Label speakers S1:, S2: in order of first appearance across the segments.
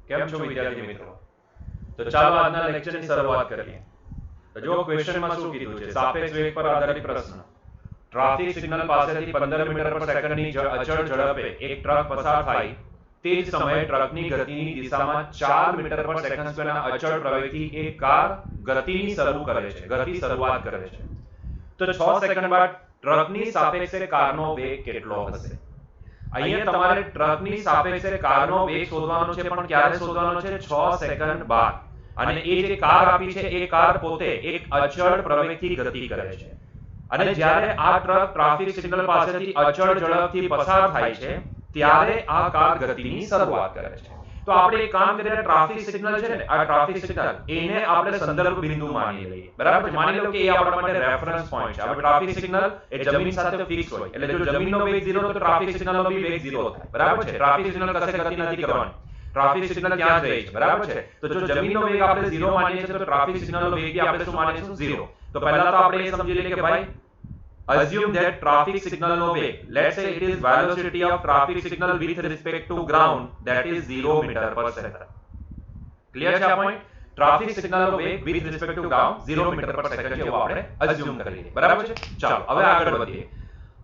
S1: કેમ છો વિદ્યાર્થી મિત્રો? તો ચાલો આજના લેક્ચરની શરૂઆત કરીએ. તો જો ક્વેશ્ચનમાં શું કીધું છે, સાપેક્ષ વેગ પર આધારિત પ્રશ્ન. ટ્રાફિક સિગ્નલ પાસેથી 15 મીટર પર સેકન્ડની અચળ ઝડપે એક ટ્રક પસાર થાય તે જ સમયે ટ્રકની ગતિની દિશામાં 4 મીટર પર સેકન્ડ સ્ક્વેરના અચળ પ્રવેગથી એક કાર ગતિની શરૂઆત કરે છે. તો 6 સેકન્ડ બાદ ટ્રકની સાપેક્ષે કારનો વેગ કેટલો હશે? અહીંયા તમારે ટ્રકની સાપેક્ષે કારનો વેગ શોધવાનો છે, પણ ક્યારે શોધવાનો છે? 6 સેકન્ડ બાદ. અને એ જે કાર આપી છે એ કાર પોતે એક અચળ પ્રવેગથી ગતિ કરે છે. અને જ્યારે આ ટ્રક ટ્રાફિક સિગ્નલ પાસેથી અચળ ઝડપથી પસાર થાય છે ત્યારે આ કાર ગતિની શરૂઆત કરે છે. તો આપણે એક કામ કરીએ, ટ્રાફિક સિગ્નલ છે ને, આ ટ્રાફિક સિગ્નલ એને આપણે સંદર્ભ બિંદુ માની લઈએ. બરાબર છે? માની લો કે એ આપણા માટે રેફરન્સ પોઈન્ટ છે. હવે ટ્રાફિક સિગ્નલ એ જમીન સાથે ફિક્સ હોય, એટલે જો જમીનનો વેગ 0 તો ટ્રાફિક સિગ્નલનો બી વેગ 0 થાય. બરાબર છે? ટ્રાફિક સિગ્નલ કશે ગતિ નથી કરવાની, ટ્રાફિક સિગ્નલ ત્યાં જ રહે છે. બરાબર છે? તો જો જમીનનો વેગ આપણે 0 માનીએ છીએ તો ટ્રાફિક સિગ્નલનો વેગ બી આપણે શું માનીશું? 0. તો પહેલા તો આપણે એ સમજી લઈએ કે ભાઈ, assume that traffic signal no way, let's say it is velocity of traffic signal with respect to ground, that is 0 meter per second. Clear છે આ point? ટ્રાફિક સિગ્નલ નો વેગ with respect to ground 0 metre પર second છે એવું આપણે assume કરી લઈએ. બરાબર છે? ચાલો હવે આગળ વધીએ.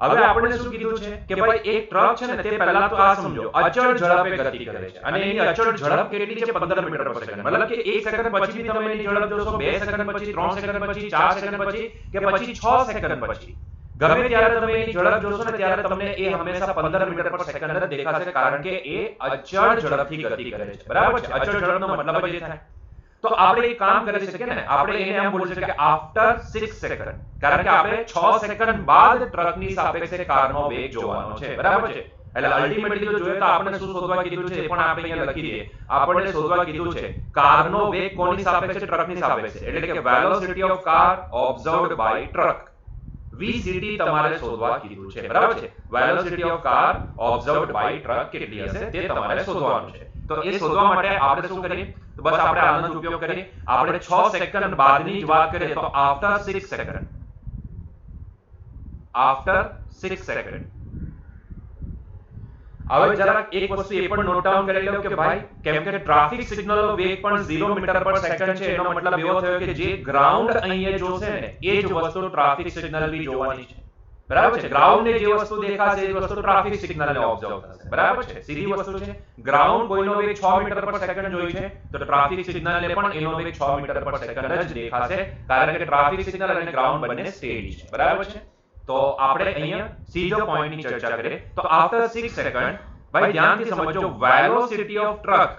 S1: હવે આપણે શું કીધું છે કે ભાઈ એક ટ્રક છે ને તે પહેલા તો આ સમજો અચળ ઝડપે ગતિ કરે છે, અને એની અચળ ઝડપ કેટલી છે? 15 મીટર પર સેકન્ડ. મતલબ કે 1 સેકન્ડ પછી બી તમે એની ઝડપ જોશો, 2 સેકન્ડ પછી, 3 સેકન્ડ પછી, 4 સેકન્ડ પછી કે પછી 6 સેકન્ડ પછી, ગમે ત્યારે તમે એની ઝડપ જોશો ને ત્યારે તમને એ હંમેશા 15 મીટર પર સેકન્ડ જ દેખાશે, કારણ કે એ અચળ ઝડપથી ગતિ કરે છે. બરાબર છે? અચળ ઝડપનો મતલબ જ એ થાય. તો આપણે એક કામ કરી શકીએ ને, આપણે એને એમ બોલી શકીએ કે આફ્ટર 6 સેકન્ડ, કારણ કે આપણે 6 સેકન્ડ બાદ ટ્રકની સાપેક્ષે કારનો વેગ જોવાનો છે. બરાબર છે? એટલે અલ્ટિમેટલી જો જોઈએ તો આપણે શું શોધવા કીધું છે એ પણ આપણે અહીંયા લખી દઈએ. આપણે શોધવા કીધું છે કારનો વેગ કોની સાપેક્ષે? ટ્રકની સાપેક્ષે. એટલે કે velocity of car observed by truck, VCT તમારે શોધવા કીધું છે. બરાબર છે? Velocity of car observed by truck કેટલી હશે તે તમારે શોધવાનું છે. તો એ શોધવા માટે આપણે શું કરીએ? તો બસ આપણે આનો જ ઉપયોગ કરીએ. આપણે 6 સેકન્ડ બાદની જ વાત કરીએ તો આફ્ટર 6 સેકન્ડ, આફ્ટર 6 સેકન્ડ. હવે જરાક એક વસ્તુ એ પણ નોટ ડાઉન કરી લો કે ભાઈ, કેમ કે ટ્રાફિક સિગ્નલનો વેગ પણ 0 મીટર પર સેકન્ડ છે, એનો મતલબ એવો થયો કે જે ગ્રાઉન્ડ અહીંયા જોશે ને એ જ વસ્તુ ટ્રાફિક સિગ્નલ બી જોવાની છે. બરાબર છે? ગ્રાઉન્ડ ને જે વસ્તુ દેખાશે એ વસ્તુ ટ્રાફિક સિગ્નલને ઓબ્ઝર્વ થશે. બરાબર છે? સીધી વસ્તુ છે. ગ્રાઉન્ડ કોઈનો વેગ 6 મીટર પર સેકન્ડ જોઈ છે તો ટ્રાફિક સિગ્નલને પણ એનો વેગ 6 મીટર પર સેકન્ડ જ દેખાશે, કારણ કે ટ્રાફિક સિગ્નલ અને ગ્રાઉન્ડ બંને સ્ટેડી છે. બરાબર છે? તો આપણે અહીંયા સીધો પોઈન્ટની ચર્ચા કરીએ તો આફ્ટર 6 સેકન્ડ, ભાઈ ધ્યાનથી સમજો, velocity of truck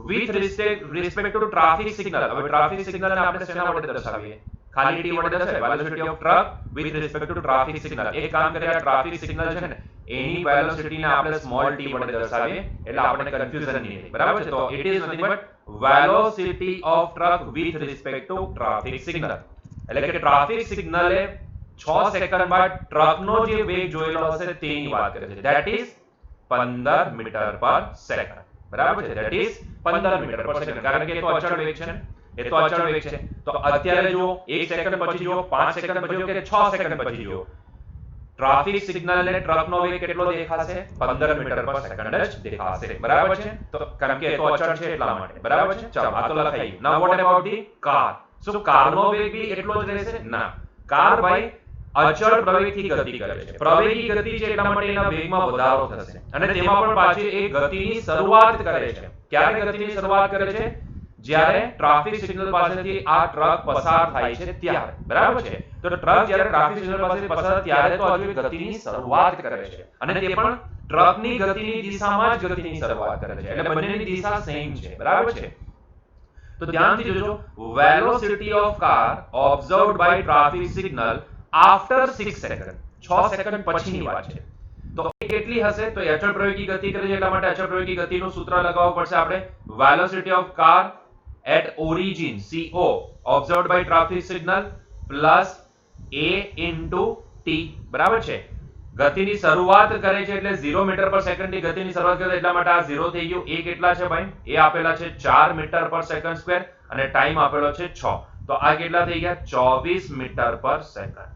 S1: with respect two traffic signal. હવે ટ્રાફિક સિગ્નલને આપણે શેના વડે દર્શાવીએ? ખાલી ટી વડે દર્શાવીએ. Velocity of truck with respect two traffic signal. એક કામ કરીએ, આ ટ્રાફિક સિગ્નલ છે ને એની વેલોસિટીને આપણે સ્મોલ ટી વડે દર્શાવીએ એટલે આપણે કન્ફ્યુઝન નહીં થાય. બરાબર છે? તો it is nothing but velocity of truck with respect two traffic signal. એટલે કે ટ્રાફિક સિગ્નલે 6 સેકન્ડ બાદ ટ્રકનો જે વેગ જોયેલો હશે તેની વાત કરે છે. ધેટ ઇઝ 15 મીટર પર સેકન્ડ. બરાબર છે? ધેટ ઇઝ 15 મીટર પર સેકન્ડ, કારણ કે એ તો અચળ વેગ છે ને, એ તો અચળ વેગ છે. તો અત્યારે જુઓ, 1 સેકન્ડ પછી જુઓ, 5 સેકન્ડ પછી જુઓ કે 6 સેકન્ડ પછી જુઓ, ટ્રાફિક સિગ્નલને ટ્રકનો વેગ કેટલો દેખાશે? 15 મીટર પર સેકન્ડ જ દેખાશે. બરાબર છે? તો કારણ કે એ તો અચળ છે એટલા માટે. બરાબર છે? ચાલો આ તો લખાઈ ગયું. નાઉ વોટ અબાઉટ ધી કાર? શું કારનો વેગ બી એટલો જ રહેશે? ના. કાર ભાઈ અચળ પ્રવેગથી ગતિ કરે છે. પ્રવેગી ગતિ છે એટલા માટે એના વેગમાં વધારો થશે, અને તેમાં પણ પાછી એ ગતિની શરૂઆત કરે છે. ક્યારે ગતિની શરૂઆત કરે છે? જ્યારે ટ્રાફિક સિગ્નલ પાસેથી આ ટ્રક પસાર થાય છે ત્યારે. બરાબર છે? તો ટ્રક જ્યારે ટ્રાફિક સિગ્નલ પાસેથી પસાર થાય ત્યારે તો હજુ ગતિની શરૂઆત કરે છે, અને તે પણ ટ્રકની ગતિની દિશામાં જ ગતિની શરૂઆત કરે છે. એટલે બંનેની દિશા સેમ છે. બરાબર છે? તો ધ્યાનથી જોજો, velocity of car observed by traffic signal after 6 second, 6 second પછીની વાત છે. તો એ કેટલી હશે? તો અચળ પ્રવેગી ગતિ કરે છે એટલા માટે અચળ પ્રવેગી ગતિનું સૂત્ર લગાવવું પડશે આપણે. Velocity of car at origin CO observed by traffic signal plus A into T. બરાબર છે? ગતિની શરૂઆત કરે છે એટલે 0 મીટર પર સેકન્ડ ની ગતિની શરૂઆત કરે એટલા માટે આ 0 થઈ ગયું. એ કેટલા છે ભાઈ? એ આપેલા છે 4 મીટર પર સેકન્ડ સ્ક્વેર અને ટાઈમ આપેલો છે 6. તો આ કેટલા થઈ ગયા? 24 મીટર પર સેકન્ડ.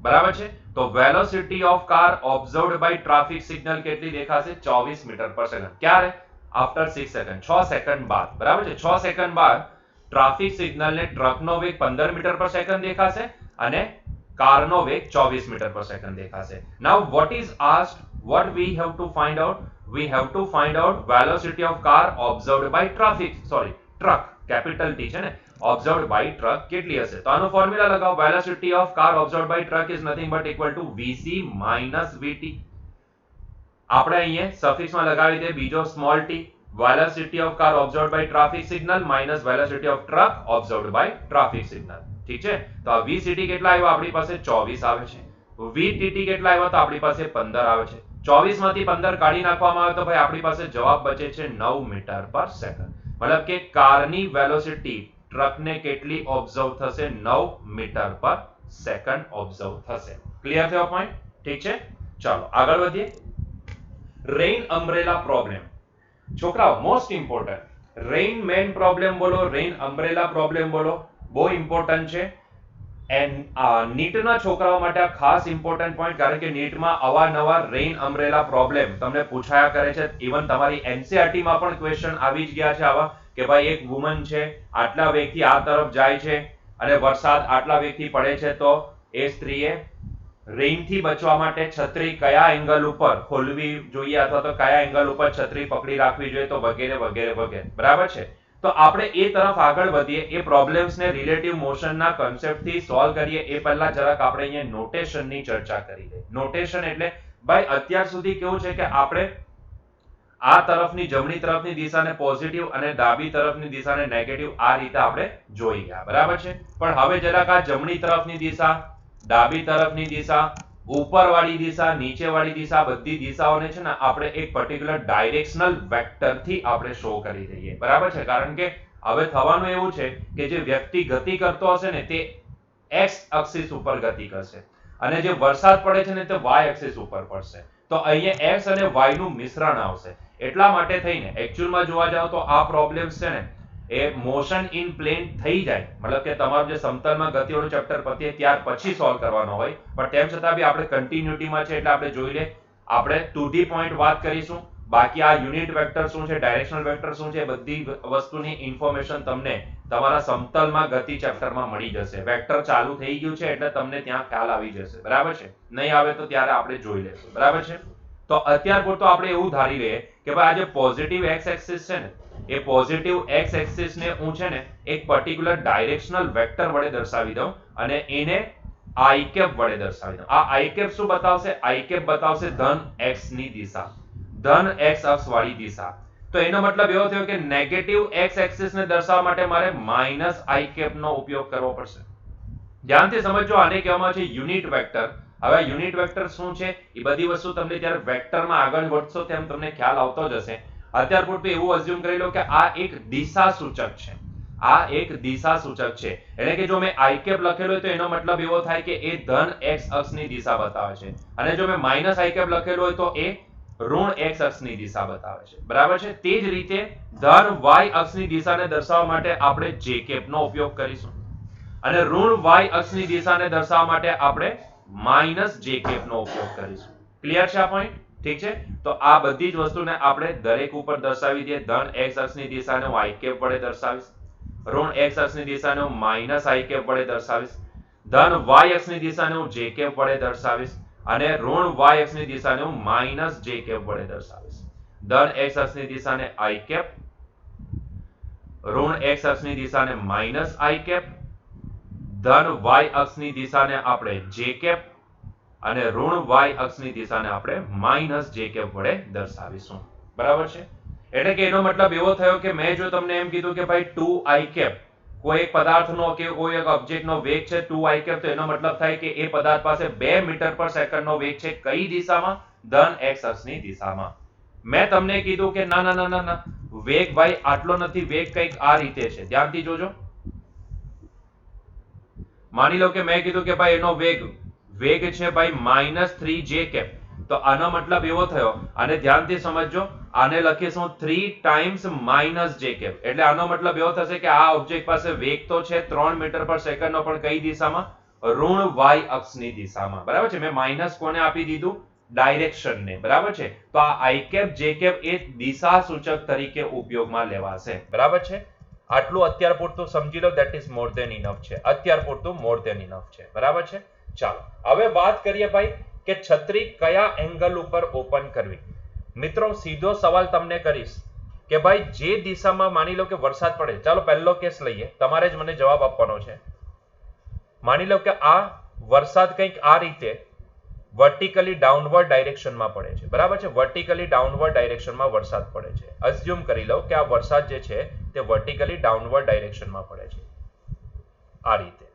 S1: બરાબર છે? તો velocity of car observed by traffic signal કેટલી દેખાશે? 24 મીટર પર સેકન્ડ. ક્યારે? આફ્ટર 6 સેકન્ડ, 6 સેકન્ડ બાદ, બરાબર છે. 6 સેકન્ડ બાદ ટ્રાફિક સિગ્નલને ટ્રકનો વેગ 15 મીટર પર સેકન્ડ દેખાશે અને કારનો વેગ 24 મીટર પર સેકન્ડ દેખાશે. નાઉ what is asked, what we have to find out, we have to find out velocity of car observed by truck, capital T છે ને, observed by truck કેટલી હશે? તો આનો ફોર્મ્યુલા લગાવો. velocity of car observed by truck is nothing but equal to vc minus vt. આપણે અહીંયા સફિક્સમાં લગાવી દે બીજો small t. velocity of car observed by traffic signal minus velocity of truck observed by traffic signal. ઠીક છે. તો આ vct કેટલા આવ્યા? આપણી પાસે 24 આવે છે. vtt કેટલા આવ્યા? તો આપણી પાસે 15 આવે છે. 24 માંથી 15 કાઢી નાખવામાં આવે તો ભાઈ આપણી પાસે જવાબ બચે છે 9 મીટર પર સેકન્ડ. મતલબ કે કારની વેલોસિટી ટ્રકને કેટલી ઓબ્ઝર્વ થશે? 9 મીટર પર સેકન્ડ ઓબ્ઝર્વ થશે. ક્લિયર થયો પોઈન્ટ? ઠીક છે. ચાલો આગળ વધીએ. Rain umbrella problem. છોકરાઓ most important. Rain man problem બોલો, રેઇન અમ્બ્રેલા પ્રોબ્લેમ બોલો, બહુ ઇમ્પોર્ટન્ટ છે. નીટના છોકરાઓ માટે આ ખાસ ઇમ્પોર્ટન્ટ પોઈન્ટ, કારણ કે નીટમાં અવારનવાર રેઇન અમ્બ્રેલા પ્રોબ્લેમ તમને પૂછાયા કરે છે. ઇવન તમારી એનસીઆરટી માં પણ ક્વેશ્ચન આવી જ ગયા છે આવા, કે ભાઈ એક વુમન છે, આટલા વેગથી આ તરફ જાય છે અને વરસાદ આટલા વેગથી પડે છે, તો એ સ્ત્રીએ રેઇનથી બચવા માટે છત્રી કયા એંગલ ઉપર ખોલવી જોઈએ અથવા તો કયા એંગલ ઉપર છત્રી પકડી રાખવી જોઈએ, તો વગેરે વગેરે વગેરે. બરાબર છે. તો આપણે એ તરફ આગળ વધીએ, એ પ્રોબ્લેમ્સને રિલેટિવ મોશનના કન્સેપ્ટથી સોલ્વ કરીએ એ પહેલા જરાક આપણે અહીંયા નોટેશનની ચર્ચા કરી લઈએ. નોટેશન એટલે ભાઈ અત્યાર સુધી કેવું છે કે આપણે આ તરફની જમણી તરફની દિશાને પોઝિટિવ અને ડાબી તરફની દિશાને નેગેટિવ આ રીતે આપણે જોઈ ગયા. બરાબર છે. પણ હવે જરાક આ જમણી તરફની દિશા, ડાબી તરફની દિશા, ઉપરવાળી દિશા, નીચેવાળી દિશા, બધી દિશાઓને છે ને આપણે એક પર્ટિક્યુલર ડાયરેક્શનલ વેક્ટરથી આપણે શો કરી દઈએ. બરાબર છે. કારણ કે હવે થવાનું એવું છે કે જે વ્યક્તિ ગતિ કરતો હશે ને તે એક્સ એક્સિસ ઉપર ગતિ કરશે અને જે વરસાદ પડે છે ને તે વાય એક્સિસ ઉપર પડશે. તો અહીંયા એક્સ અને વાય નું મિશ્રણ આવશે. એટલા માટે થઈને એકચ્યુઅલમાં જોવા જાવ તો આ પ્રોબ્લેમ્સ છે ને એ મોશન ઇન પ્લેન થઈ જાય, મતલબ કે તમારું જે સમતલમાં ગતિઓનું ચેપ્ટર પતે ત્યાર પછી સોલ્વ કરવાનો હોય, પણ તેમ છતાં બી આપણે કન્ટિન્યુટીમાં છે એટલે આપણે જોઈ લે. આપણે ટુ ધી પોઈન્ટ વાત કરીશું. બાકી આ યુનિટ વેક્ટર શું છે, ડાયરેક્શનલ વેક્ટર શું છે, બધી વસ્તુની ઇન્ફોર્મેશન તમને તમારા સમતલમાં ગતિ ચેપ્ટરમાં મળી જશે. વેક્ટર ચાલુ થઈ ગયું છે એટલે તમને ત્યાં ખ્યાલ આવી જશે. બરાબર છે. નહીં આવે તો ત્યારે આપણે જોઈ લેશું. બરાબર છે. તો અત્યાર પૂરતો આપણે એવું ધારી લઈએ કે ભાઈ આ જે પોઝિટિવ એક્સ એક્સિસ છે ને એ પોઝિટિવ એક્સ એક્સિસ ને હું છે ને એક પર્ટિક્યુલર ડાયરેક્શનલ વેક્ટર વડે દર્શાવી દઉં અને એને આઈ કેપ વડે દર્શાવી દઉં. આ આઈ કેપ શું બતાવશે? આઈ કેપ બતાવશે ધન એક્સ ની દિશા, ધન એક્સ અક્ષ વાળી દિશા. તો એનો મતલબ એવો થયો કે નેગેટિવ એક્સ એક્સિસ ને દર્શાવવા માટે મારે માઇનસ આઈ કેપ નો ઉપયોગ કરવો પડશે. ધ્યાનથી સમજો, આને કહેવામાં છે યુનિટ વેક્ટર. હવે યુનિટ વેક્ટર શું છે એ બધી વસ્તુ તમને જ્યારે વેક્ટરમાં આગળ વધશો તેમ તમને ખ્યાલ આવતો જ હશે. અત્યાર પૂરતું એવું અઝ્યુમ કરી લો કે આ એક દિશા સૂચક છે. આ એક દિશા સૂચક છે. એટલે કે જો મેં આઈ કેપ લખેલું હોય તો એનો મતલબ એવો થાય કે એ ધન એક્સ અક્ષની દિશા બતાવે છે, અને જો મેં માઇનસ આઈ કેપ લખેલું હોય તો એ ઋણ એક્સ અક્ષની દિશા બતાવે છે. બરાબર છે. તે જ રીતે ધન વાય અક્ષની દિશાને દર્શાવવા માટે આપણે જે કેપ નો ઉપયોગ કરીશું અને ઋણ વાય અક્ષની દિશાને દર્શાવવા માટે આપણે માઇનસ જે કેપ નો ઉપયોગ કરીશું. ક્લિયર છે આ પોઈન્ટ? ઠીક છે. તો આ બધી જ વસ્તુને આપણે દરેક ઉપર દર્શાવી દઈએ. ધન એક્સ અક્ષની દિશાને હું આઈ કેપ વડે દર્શાવીશ, ઋણ એક્સ અક્ષની દિશાને હું માઇનસ આઈ કેપ વડે દર્શાવીશ, ધન વાય અક્ષની દિશાને હું જે કેપ વડે દર્શાવીશ અને ઋણ વાય અક્ષની દિશાને હું માઇનસ જે કેપ વડે દર્શાવીશ. ધન એક્સ અક્ષની દિશાને આઈ કેપ, ઋણ એક્સ અક્ષની દિશાને માઇનસ આઈ કેપ, ધન વાય અક્ષની દિશાને આપણે જે કેપ અને ઋણ વાય અક્ષની દિશાને આપણે માઇનસ જે કેપ વડે દર્શાવીશું. બરાબર છે. એટલે કે એનો મતલબ એવો થયો કે મેં જો તમને એમ કીધું કે ભાઈ 2i કેપ કોઈ એક પદાર્થનો કે કોઈ એક ઓબ્જેક્ટનો વેગ છે 2i કેપ, તો એનો મતલબ થાય કે એ પદાર્થ પાસે 2 મીટર પર સેકન્ડનો વેગ છે. કઈ દિશામાં? ધન એક્સ અક્ષની દિશામાં. મેં તમને કીધું કે ના ના ના ના ના વેગ ભાઈ આટલો નથી, વેગ કંઈક આ રીતે છે. ધ્યાનથી જોજો. માની લો કે મેં કીધું કે ભાઈ એનો વેગ છે ભાઈ -3 જે કેપ, તો આનો મતલબ એવો થયો, અને ધ્યાનથી સમજજો, આને લખીશું 3 ટાઈમ્સ માઇનસ જે કેપ. એટલે આનો મતલબ એવો થશે કે આ ઓબ્જેક્ટ પાસે વેગ તો છે 3 મીટર પર સેકન્ડનો, પણ કઈ દિશામાં? ઋણ વાય અક્ષની દિશામાં. બરાબર છે. મેં માઇનસ કોને આપી દીધું? ડાયરેક્શન ને, બરાબર છે? તો આ આઈ કેપ જે કેપ એ દિશા સૂચક તરીકે ઉપયોગમાં લેવાશે, બરાબર છે? આટલું અત્યાર પૂરતું સમજી લો, that is more than enough છે. અત્યાર પૂરતું મોર ધેન ઇનફ છે, બરાબર છે? ચાલો હવે વાત કરીએ ભાઈ કે છત્રી કયા એંગલ ઉપર ઓપન કરવી. મિત્રો સીધો સવાલ તમને કરીશ કે ભાઈ જે દિશામાં માની લો કે વરસાદ પડે, ચાલો પહેલો કેસ લઈએ, તમારે જ મને જવાબ આપવાનો છે. માની લો કે આ વરસાદ કંઈક આ રીતે વર્ટિકલી ડાઉનવર્ડ ડાયરેક્શનમાં પડે છે, બરાબર છે? વર્ટિકલી ડાઉનવર્ડ ડાયરેક્શનમાં વરસાદ પડે છે. અઝ્યુમ કરી લો કે આ વરસાદ જે છે તે વર્ટિકલી ડાઉનવર્ડ ડાયરેક્શનમાં પડે છે, આ રીતે,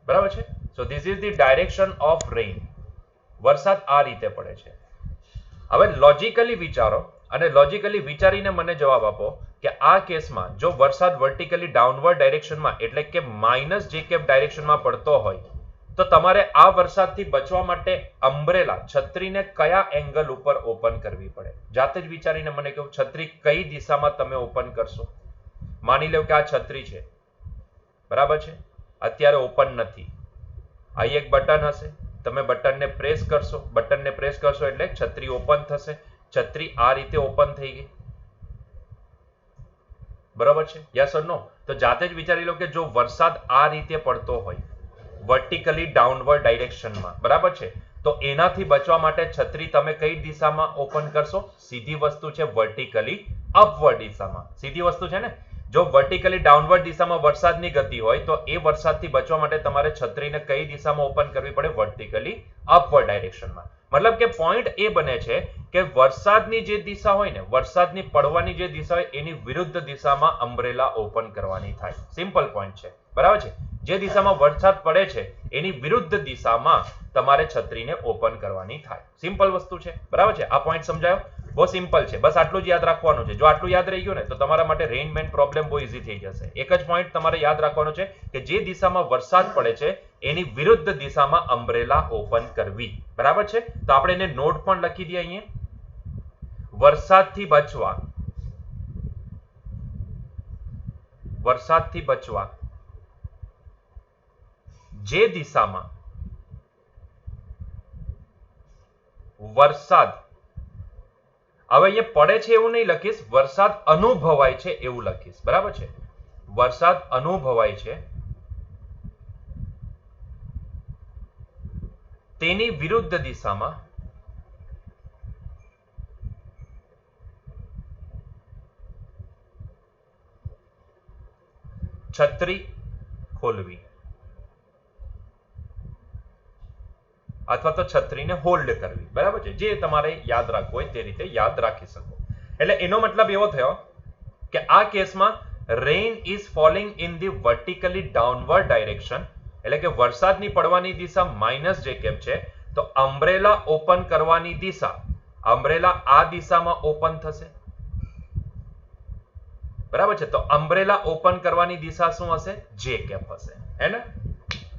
S1: બરાબર છે? So this is the direction of rain. વરસાદ આ રીતે પડે છે. હવે લોજિકલી વિચારો અને લોજિકલી વિચારીને મને જવાબ આપો કે આ કેસમાં જો વરસાદ વર્ટિકલી ડાઉનવર્ડ ડાયરેક્શનમાં એટલે કે માઇનસ જે કેપ ડાયરેક્શનમાં પડતો હોય તો તમારે આ વરસાદથી બચવા માટે અમ્બ્રેલા છત્રીને કયા એંગલ ઉપર ઓપન કરવી પડે? જાતે જ વિચારીને મને કહો, છત્રી કઈ દિશામાં તમે ઓપન કરશો? માની લો કે આ છત્રી છે, બરાબર છે? અત્યારે ઓપન નથી. અહીં એક બટન હશે, તમે બટનને પ્રેસ કરશો, બટનને પ્રેસ કરશો એટલે છત્રી ઓપન થશે. છત્રી આ રીતે ઓપન થઈ ગઈ, બરાબર છે? યસ ઓર નો? તો જાતે જ વિચારી લો કે જો વરસાદ આ રીતે પડતો હોય વર્ટિકલી ડાઉનવર્ડ ડાયરેક્શનમાં, બરાબર છે? તો એનાથી બચવા માટે છત્રી તમે કઈ દિશામાં ઓપન કરશો? સીધી વસ્તુ છે વર્ટિકલી અપવર્ડ દિશામાં. સીધી વસ્તુ છે ને? જો વર્ટિકલી ડાઉનવર્ડ દિશામાં વરસાદની ગતિ હોય તો એ વરસાદથી બચવા માટે તમારે છત્રીને કઈ દિશામાં ઓપન કરવી પડે? વર્ટિકલી અપવર્ડ ડાયરેક્શનમાં. મતલબ કે પોઈન્ટ એ બને છે કે વરસાદની જે દિશા હોય ને, વરસાદની પડવાની જે દિશા હોય એની વિરુદ્ધ દિશામાં અમ્બ્રેલા ઓપન કરવાની થાય. સિમ્પલ પોઈન્ટ છે, બરાબર છે? જે દિશામાં વરસાદ પડે છે એની વિરુદ્ધ દિશામાં તમારે છત્રીને ઓપન કરવાની થાય. સિમ્પલ વસ્તુ છે, બરાબર છે? આ પોઈન્ટ સમજાયો? બહુ સિમ્પલ છે, બસ આટલું જ યાદ રાખવાનું છે. જો આટલું યાદ રહી ગયું ને તો તમારા માટે રેઇનમેન પ્રોબ્લેમ બહુ ઇઝી થઈ જશે. એક જ પોઈન્ટ તમારે યાદ રાખવાનો છે કે જે દિશામાં વરસાદ પડે છે એની વિરુદ્ધ દિશામાં અમ્બ્રેલા ઓપન કરવી, બરાબર છે? તો આપણે એને નોટ પણ લખી દઈએ અહીંયા. વરસાદથી બચવા, વરસાદથી બચવા જે દિશામાં વરસાદ, હવે અહીંયા પડે છે એવું નહીં લખીશ, વરસાદ અનુભવાય છે એવું લખીશ, બરાબર છે? વરસાદ અનુભવાય છે તેની વિરુદ્ધ દિશામાં છત્રી ખોલવી અથવા તો છત્રીને હોલ્ડ કરવી, બરાબર છે? જે તમારે યાદ રાખવું હોય તે રીતે યાદ રાખી શકો. એટલે એનો મતલબ એવો થયો કે આ કેસમાં rain is falling in the vertically downward direction, એટલે કે વરસાદની પડવાની દિશા માઇનસ જે કેપ છે, તો અમ્બ્રેલા ઓપન કરવાની દિશા, અમ્બ્રેલા આ દિશામાં ઓપન થશે, બરાબર છે? તો અમ્બ્રેલા ઓપન કરવાની દિશા શું હશે? જે કેપ હશે, હે ને?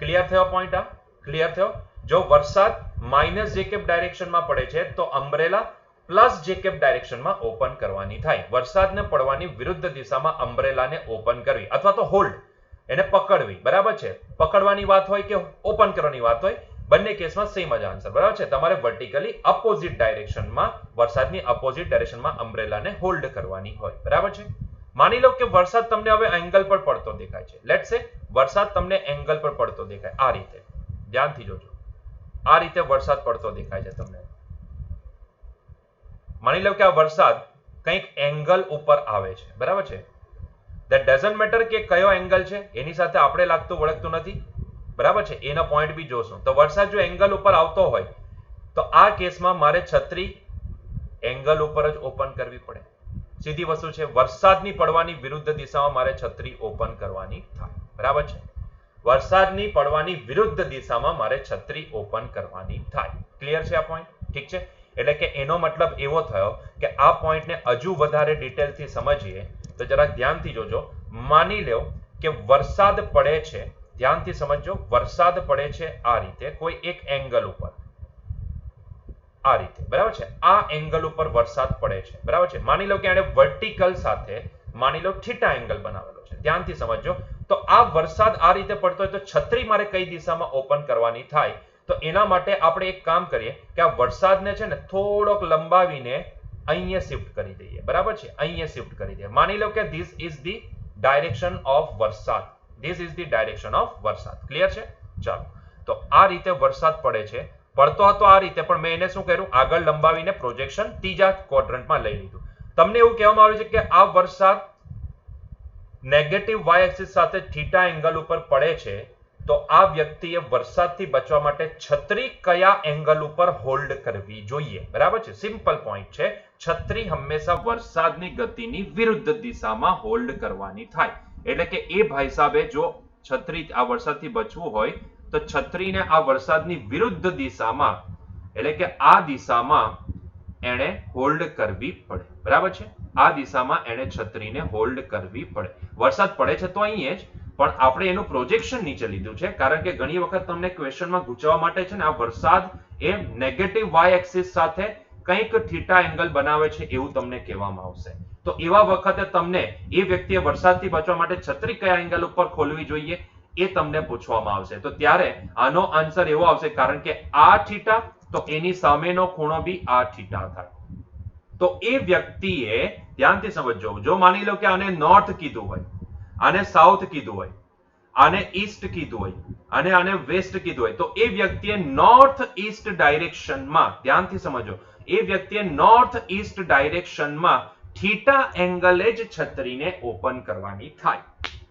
S1: ક્લિયર થયો પોઈન્ટ? આ ક્લિયર થયો? જો વરસાદ માઇનસ જે કેપ ડાયરેક્શનમાં પડે છે તો અમ્બ્રેલા પ્લસ જે કેપ ડાયરેક્શનમાં ઓપન કરવાની થાય. વરસાદને પડવાની વિરુદ્ધ દિશામાં અમ્બ્રેલાને ઓપન કરવી અથવા તો હોલ્ડ, એને પકડવી, બરાબર છે? પકડવાની વાત હોય કે ઓપન કરવાની વાત હોય, બંને કેસમાં સેમ જ આન્સર, બરાબર છે? તમારે વર્ટિકલી અપોઝિટ ડાયરેક્શનમાં, વરસાદની અપોઝિટ ડાયરેક્શનમાં અમ્બ્રેલાને હોલ્ડ કરવાની હોય, બરાબર છે? માની લો કે વરસાદ તમને હવે એંગલ પર પડતો દેખાય છે. લેટ્સ સે વરસાદ તમને એંગલ પર પડતો દેખાય, આ રીતે, ધ્યાનથી જોજો, આ રીતે વરસાદ પડતો દેખાય છે તમને. માની લો કે આ વરસાદ કંઈક એંગલ ઉપર આવે છે, બરાબર છે? ધેટ ડઝન્ટ મેટર કે કયો એંગલ છે, એની સાથે આપણે લાગતું વળગતું નથી, બરાબર છે? એનો પોઈન્ટ બી જોશું. તો વરસાદ જો એંગલ ઉપર આવતો હોય તો આ કેસમાં મારે છત્રી એંગલ ઉપર જ ઓપન કરવી પડે. સીધી વસ્તુ છે. વરસાદની પડવાની વિરુદ્ધ દિશામાં મારે છત્રી ઓપન કરવાની થાય, બરાબર છે? વરસાદની પડવાની વિરુદ્ધ દિશામાં મારે છત્રી ઓપન કરવાની થાય. ક્લિયર છે આ પોઈન્ટ? ઠીક છે? એટલે કે એનો મતલબ એવો થયો કે આ પોઈન્ટને હજુ વધારે ડિટેલથી સમજીએ તો જરાક ધ્યાનથી જોજો. માની લો કે વરસાદ પડે છે, ધ્યાનથી સમજો, વરસાદ પડે છે આ રીતે કોઈ એક એંગલ ઉપર, આ રીતે, બરાબર છે? આ એંગલ ઉપર વરસાદ પડે છે, બરાબર છે? માની લો કે આને વર્ટિકલ સાથે માની લો થીટા એંગલ બનાવેલો છે, ધ્યાનથી સમજો. તો આ વરસાદ આ રીતે પડતો હોય તો છત્રી મારે કઈ દિશામાં ઓપન કરવાની થાય? તો એના માટે આપણે એક કામ કરીએ કે આ વરસાદને છે ને થોડોક લંબાવીને અહીંયા શિફ્ટ કરી દઈએ, બરાબર છે, અહીંયા શિફ્ટ કરી દઈએ. માની લો કે this is the direction of વરસાદ, this is the direction of વરસાદ. ક્લિયર છે? ચાલો, તો આ રીતે વરસાદ પડે છે, પડતો હતો આ રીતે, પણ મેં એને શું કર્યું, આગળ લંબાવીને પ્રોજેક્શન ત્રીજા ક્વોડ્રન્ટમાં લઈ લીધું. તમને એવું કહેવામાં આવે છે કે આ વરસાદ નેગેટિવ વાય એક્સિસ સાથે થીટા એંગલ ઉપર પડે છે, તો આ વ્યક્તિએ વરસાદથી બચવા માટે છત્રી કયા એંગલ ઉપર હોલ્ડ કરવી જોઈએ? બરાબર છે, સિમ્પલ પોઈન્ટ છે. છત્રી હંમેશા વરસાદની ગતિની વિરુદ્ધ દિશામાં હોલ્ડ કરવાની થાય. એટલે કે એ ભાઈ સાહેબે જો છત્રી આ વરસાદથી બચવું હોય તો છત્રીને આ વરસાદની વિરુદ્ધ દિશામાં, એટલે કે આ દિશામાં એને હોલ્ડ કરવી પડે. બરાબર છે, આ દિશામાં એને છત્રીને હોલ્ડ કરવી પડે. વરસાદ પડે છે તો અહીંયા જ, પણ આપણે એનું પ્રોજેક્શન નીચે લીધું છે, કારણ કે ઘણી વખત તમને ક્વેશ્ચનમાં ગુંચવવા માટે છે ને આ વરસાદ એ નેગેટિવ વાય એક્સિસ સાથે કંઈક થીટા એંગલ બનાવે છે એવું તમને કહેવામાં આવશે. તો એવા વખતે તમને એ વ્યક્તિએ વરસાદથી બચવા માટે છત્રી કયા એંગલ ઉપર ખોલવી જોઈએ એ તમને પૂછવામાં આવશે. તો ત્યારે આનો આન્સર એવો આવશે, કારણ કે આ થીટા તો એની સામેનો ખૂણો બી આ થીટા થાય. તો એ વ્યક્તિએ ધ્યાનથી સમજજો, જો માની લો કે આને નોર્થ કીધું હોય, આને સાઉથ કીધું હોય, આને ઈસ્ટ કીધું હોય અને આને વેસ્ટ કીધું હોય, તો એ વ્યક્તિએ નોર્થ ઈસ્ટ ડાયરેક્શનમાં, ધ્યાનથી સમજો, એ વ્યક્તિએ નોર્થ ઈસ્ટ ડાયરેક્શનમાં થીટા એંગલે જ છત્રીને ઓપન કરવાની થાય.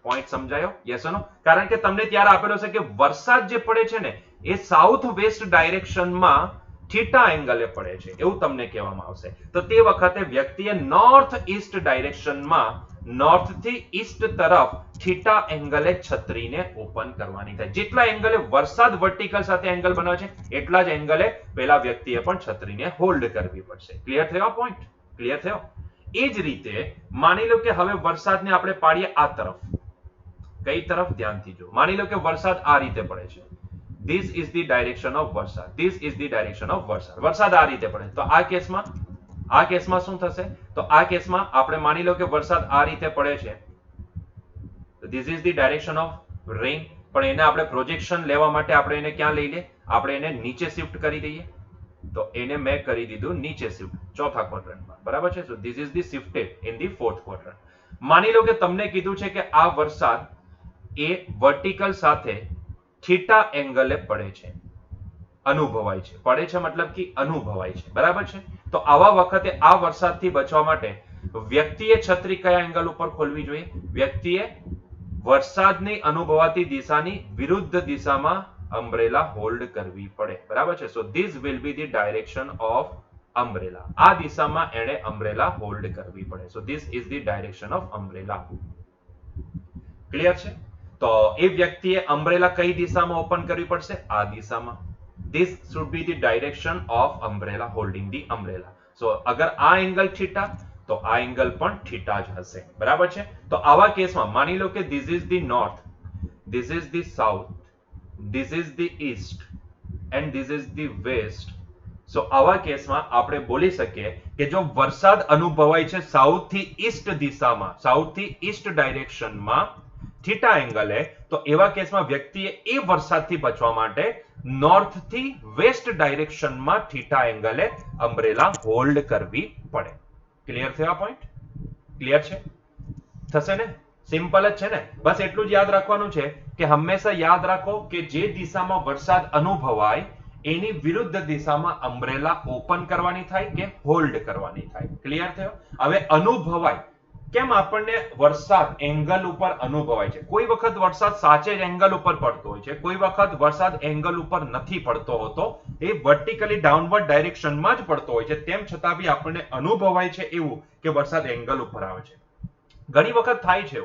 S1: પોઈન્ટ સમજાયો? યસ ઓર નો? કારણ કે તમને ત્યારે આપેલો છે કે વરસાદ જે પડે છે ને એ સાઉથ વેસ્ટ ડાયરેક્શનમાં થીટા એંગલે પડે છે એવું તમને કહેવામાં આવશે. તો તે વખતે વ્યક્તિએ નોર્થ ઈસ્ટ ડાયરેક્શનમાં નોર્થ થી ઈસ્ટ તરફ થીટા એંગલે છત્રીને ઓપન કરવાની થાય. જેટલા એંગલે વરસાદ વર્ટિકલ સાથે એંગલ બનાવે છે એટલા જ એંગલે પેલા વ્યક્તિએ પણ છત્રીને હોલ્ડ કરવી પડશે. ક્લિયર થયો પોઈન્ટ? ક્લિયર થયો? એ જ રીતે માની લો કે હવે વરસાદને આપણે પાડીએ આ તરફ. કઈ તરફ? ધ્યાનથી જો. માની લો કે વરસાદ આ રીતે પડે છે. This is the direction of વરસાદ. This is the direction of વરસાદ. વરસાદ આ રીતે પડે. તો આ કેસમાં શું થશે? તો આ કેસમાં આપણે માની લો કે વરસાદ આ રીતે પડે છે. This is the direction of rain. પણ એને આપણે પ્રોજેક્શન લેવા માટે આપણે એને ક્યાં લઈ લે? આપણે એને નીચે શિફ્ટ કરી દઈએ. તો એને મેં કરી દીધું નીચે શિફ્ટ, ચોથા ક્વોડ્રન્ટમાં. બરાબર છે? So this is the shifted in the fourth quadrant. માની લો કે તમને કીધું છે કે આ વરસાદ એ વર્ટિકલ સાથે થીટા એંગલે પડે છે, અનુભવાય છે. પડે છે મતલબ કે અનુભવાય છે. બરાબર છે? તો આવા વખતે આ વરસાદથી બચવા માટે વ્યક્તિએ છત્રી કયા એંગલ ઉપર ખોલવી જોઈએ? વ્યક્તિએ વરસાદની અનુભવાતી દિશાની વિરુદ્ધ દિશામાં અમ્બ્રેલા હોલ્ડ કરવી પડે. બરાબર છે? So this will be the direction of umbrella. આ દિશામાં એને અમ્બ્રેલા હોલ્ડ કરવી પડે. સો this is the direction of umbrella. Clear છે? તો એ વ્યક્તિએ અમ્બ્રેલા કઈ દિશામાં ઓપન કરવી પડશે? આ દિશામાં. This should be the direction of umbrella, holding the umbrella. So અગર આ એંગલ થીટા તો આ એંગલ પણ થીટા જ હશે. બરાબર છે? તો આવા કેસમાં માની લો કે this is the north, this is the south, this is the east and this is the west. So આવા કેસમાં આપણે બોલી શકીએ કે જો વરસાદ અનુભવાય છે સાઉથ થી ઈસ્ટ દિશામાં, સાઉથ થી ઈસ્ટ ડાયરેક્શનમાં થીટા એંગલે, તો એવા કેસમાં વ્યક્તિએ એ વરસાદથી બચવા માટે નોર્થ થી વેસ્ટ ડાયરેક્શનમાં થીટા એંગલે અમ્બ્રેલા હોલ્ડ કરવી પડે. ક્લિયર થયો પોઈન્ટ? ક્લિયર છે? થશે ને? સિમ્પલ જ છે ને? બસ એટલું જ યાદ રાખવાનું છે કે હંમેશા યાદ રાખો કે જે દિશામાં વરસાદ અનુભવાય એની વિરુદ્ધ દિશામાં અમ્બ્રેલા ઓપન કરવાની થાય કે હોલ્ડ કરવાની થાય. ક્લિયર થયો? હવે અનુભવાય કેમ આપણને વરસાદ એંગલ ઉપર અનુભવાય છે? કોઈ વખત વરસાદ સાચે જ એંગલ ઉપર પડતો હોય છે, કોઈ વખત વરસાદ એંગલ ઉપર નથી પડતો હોતો, એ વર્ટિકલી ડાઉનવર્ડ ડાયરેક્શનમાં જ પડતો હોય છે, તેમ છતાં બી આપણને અનુભવાય છે એવું કે વરસાદ એંગલ ઉપર આવે છે. ઘણી વખત થાય છે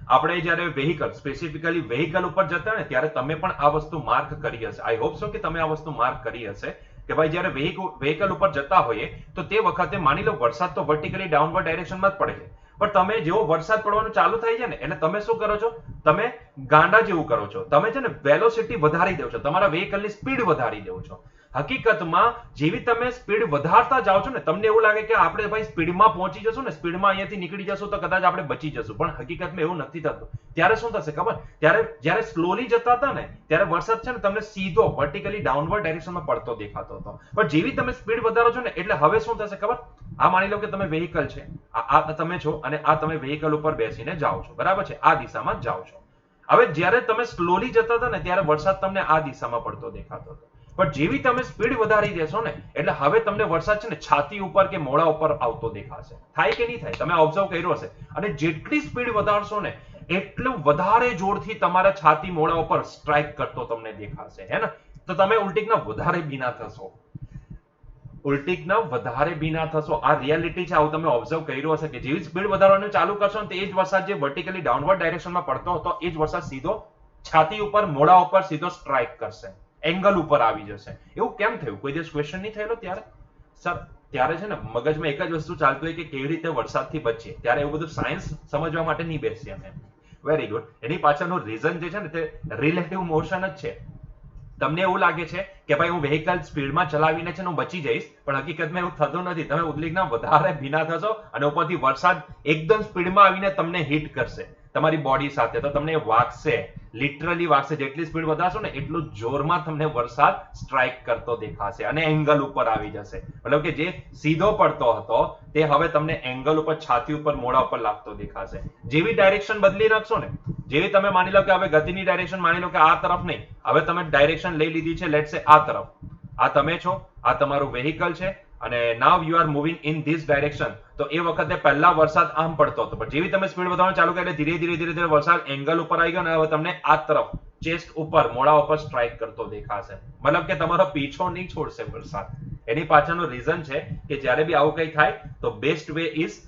S1: આપણે જ્યારે વેહિકલ, સ્પેસિફિકલી વેહિકલ ઉપર જતા ને ત્યારે તમે પણ આ વસ્તુ માર્ક કરી હશે. આઈ હોપ સો કે તમે આ વસ્તુ માર્ક કરી હશે કે ભાઈ જ્યારે વેહિકલ ઉપર જતા હોઈએ તો તે વખતે માની લો વરસાદ તો વર્ટિકલી ડાઉનવર્ડ ડાયરેક્શનમાં જ પડે છે, પણ તમે જેવો વરસાદ પડવાનું ચાલુ થાય છે ને એટલે તમે શું કરો છો? તમે ગાંડા જેવું કરો છો. તમે છે ને વેલોસિટી વધારી દો છો, તમારા વેહિકલની સ્પીડ વધારી દો છો.
S2: હકીકતમાં જેવી તમે સ્પીડ વધારતા જાઓ છો ને, તમને એવું લાગે કે આપણે ભાઈ સ્પીડમાં પહોંચી જશું ને, સ્પીડમાં અહીંયાથી નીકળી જશું તો કદાચ આપણે બચી જશું, પણ હકીકતમાં એવું નથી થતું. ત્યારે શું થશે ખબર? ત્યારે જ્યારે સ્લોલી જતા હતા ને ત્યારે વરસાદ છે ને તમને સીધો વર્ટિકલી ડાઉનવર્ડ ડાયરેક્શનમાં પડતો દેખાતો હતો. પણ જેવી તમે સ્પીડ વધારો છો ને એટલે હવે શું થશે ખબર? આ માની લો કે તમે વેહિકલ છે, આ તમે છો અને આ તમે વેહિકલ ઉપર બેસીને જાઓ છો, બરાબર છે, આ દિશામાં જાઓ છો. હવે જ્યારે તમે સ્લોલી જતા હતા ને ત્યારે વરસાદ તમને આ દિશામાં પડતો દેખાતો હતો, પણ જેવી તમે સ્પીડ વધારી દેશો ને એટલે હવે તમને વરસાદ છે ને છાતી ઉપર કે મોઢા ઉપર આવતો દેખાશે. થાય કે નહીં થાય? તમે ઓબ્ઝર્વ કર્યું હશે. અને જેટલી સ્પીડ વધારશો ને એટલું વધારે જોરથી તમારા છાતી મોઢા ઉપર સ્ટ્રાઇક કરતો તમને દેખાશે, હે ને? તો તમે ઉલટીકના વધારે બીના થશો. ઉલટીકના વધારે બીના થશો. આ રિયાલિટી છે. આવું તમે ઓબ્ઝર્વ કર્યું હશે કે જેવી સ્પીડ વધારવાનું ચાલુ કરશો ને તે જ વરસાદ જે વર્ટિકલી ડાઉનવર્ડ ડાયરેક્શનમાં પડતો હતો એ જ વરસાદ સીધો છાતી ઉપર મોઢા ઉપર સીધો સ્ટ્રાઇક કરશે, એંગલ ઉપર આવી જશે. એવું કેમ થયું? કોઈ દિવસ ક્વેશ્ચન નહીં થયેલો ત્યારે? સર ત્યારે છે ને મગજમાં એક જ વસ્તુ ચાલતું હોય કે કેવી રીતે વરસાદથી બચીએ. ત્યારે એવું બધું સાયન્સ સમજવા માટે નહીં બેસીએ અમે. Very good. એની પાછળનું રીઝન જે છે ને તે રિલેટિવ મોશન જ છે. તમને એવું લાગે છે કે ભાઈ હું વેહિકલ સ્પીડમાં ચલાવીને છે ને હું બચી જઈશ, પણ હકીકતમાં એવું થતું નથી. તમે ઉદ્વિગ્ન વધારે ભીના થશો અને ઉપરથી વરસાદ એકદમ સ્પીડમાં આવીને તમને હિટ કરશે તમારી બોડી સાથે, તો તમને વાગશે, લિટરલી વાગશે. જેટલી સ્પીડ વધારશો ને એટલું જોરમાં તમને વરસાદ સ્ટ્રાઇક કરતો દેખાશે અને એંગલ ઉપર આવી જશે. મતલબ કે જે સીધો પડતો હતો તે હવે તમને એંગલ ઉપર, છાતી ઉપર, મોઢા ઉપર લાગતો દેખાશે. જેવી ડાયરેક્શન બદલી નાખશો ને, જેવી તમે માની લો કે હવે ગતિની ડાયરેક્શન માની લો કે આ તરફ નહીં, હવે તમે ડાયરેક્શન લઈ લીધી છે લેટ્સ સે આ તરફ. આ તમે છો, આ તમારું વેહિકલ છે અને now you are moving in this direction. તો એ વખતે પહેલા વરસાદ આમ પડતો હતો, પણ જેવી તમે સ્પીડ વધારવાનું ચાલુ કરી એટલે ધીરે ધીરે વરસાદ એંગલ ઉપર આવી ગયો અને હવે તમને આ તરફ ચેસ્ટ ઉપર, મોઢા ઉપર સ્ટ્રાઇક કરતો દેખાશે. મતલબ કે તમારો પીછો નહીં છોડશે વરસાદ. એની પાછળનું રીઝન છે કે જ્યારે બી આવું કંઈ થાય તો બેસ્ટ વે ઇઝ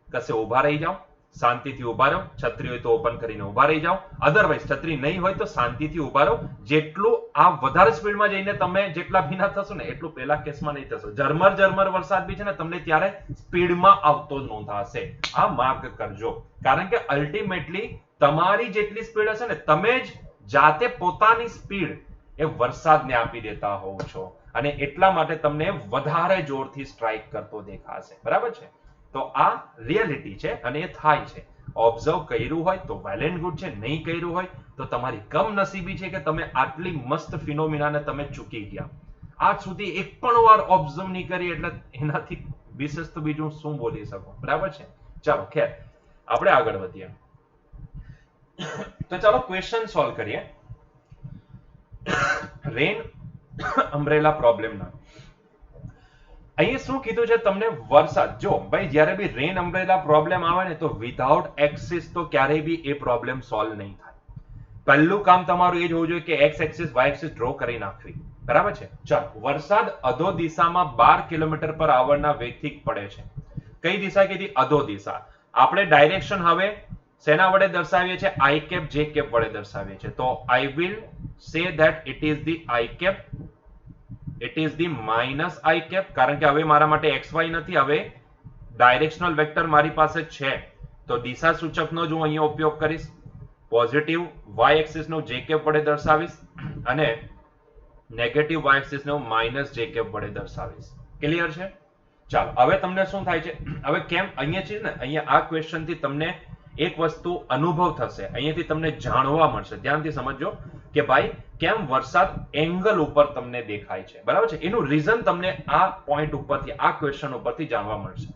S2: કશે ઉભા રહી જાઓ, શાંતિથી ઉભા રહો. છત્રી હોય તો ઓપન કરીને ઉભા રહી જાઓ, અધરવાઇઝ છત્રી નહીં હોય તો શાંતિથી ઉભા રહો. જેટલું આ વધારે સ્પીડમાં જઈને તમે જેટલા ભીના થશો ને એટલું પેલા કેસમાં નહીં થશો. ઝરમર વરસાદ બી છે ને તમને ત્યારે સ્પીડમાં આવતો નોંધાશે. આ માર્ક કરજો, કારણ કે અલ્ટિમેટલી તમારી જેટલી સ્પીડ હશે ને તમે જ જાતે પોતાની સ્પીડ એ વરસાદને આપી દેતા હોવ છો અને એટલા માટે તમને વધારે જોરથી સ્ટ્રાઇક કરતો દેખાશે. બરાબર છે? તો આ રિયાલિટી છે અને એ થાય છે. ઓબ્ઝર્વ કર્યું હોય તો વેલ એન્ડ ગુડ છે, નહીં કર્યું હોય તો તમારી કમનસીબી છે કે તમે આટલી મસ્ત ફિનોમિનાને તમે ચૂકી ગયા. આજ સુધી એક પણ વાર ઓબ્ઝર્વ નહીં કરી એટલે એનાથી વિશેષ તો બીજું શું બોલી શકો. બરાબર છે? ચાલો ખેર આપણે આગળ વધીએ. તો ચાલો ક્વેશ્ચન સોલ્વ કરીએ. રેન અમ્બ્રેલા પ્રોબ્લેમના અહીંયા શું કીધું છે તમને? વરસાદ. જો ભાઈ જ્યારે બી રેન અમ્બ્રેલા પ્રોબ્લેમ આવે ને તો વિધાઉટ એક્સિસ તો ક્યારેય બી એ પ્રોબ્લેમ સોલ્વ નહીં થાય. પહેલું કામ તમારું એ જ હોવું જોઈએ કે X axis Y axis draw કરી નાખવી. બરાબર છે? ચાલો, વરસાદ અધો દિશામાં 12 કિલોમીટર પર આવરના વેગથી પડે છે. કઈ દિશા કીધી? અધો દિશા. આપણે ડાયરેક્શન હવે શેના વડે દર્શાવીએ છીએ? આઈ કેપ જે કેપ વડે દર્શાવીએ છીએ. તો I will say that it is the I cap, it is the minus I cap, કારણ કે હવે મારા માટે એક્સ વાય નથી, હવે ડાયરેક્શનલ વેક્ટર મારી પાસે છે. તો દિશા સૂચકનો જ હું અહીંયા ઉપયોગ કરીશ. પોઝિટિવ વાય એક્સિસનો જે કેપ વડે દર્શાવીશ અને નેગેટિવ વાય એક્સિસનો માઇનસ જે કેપ વડે દર્શાવીશ. ક્લિયર છે? ચાલો, હવે તમને શું થાય છે? હવે કેમ અહીંયા છે ને, અહીંયા આ ક્વેશ્ચનથી તમને એક વસ્તુ અનુભવ થશે, અહીંયાથી તમને જાણવા મળશે. ધ્યાનથી સમજો કે ભાઈ કેમ વરસાદ એંગલ ઉપર તમને દેખાય છે. બરાબર છે? એનું રીઝન તમને આ પોઈન્ટ ઉપરથી, આ ક્વેશ્ચન ઉપરથી જાણવા મળશે.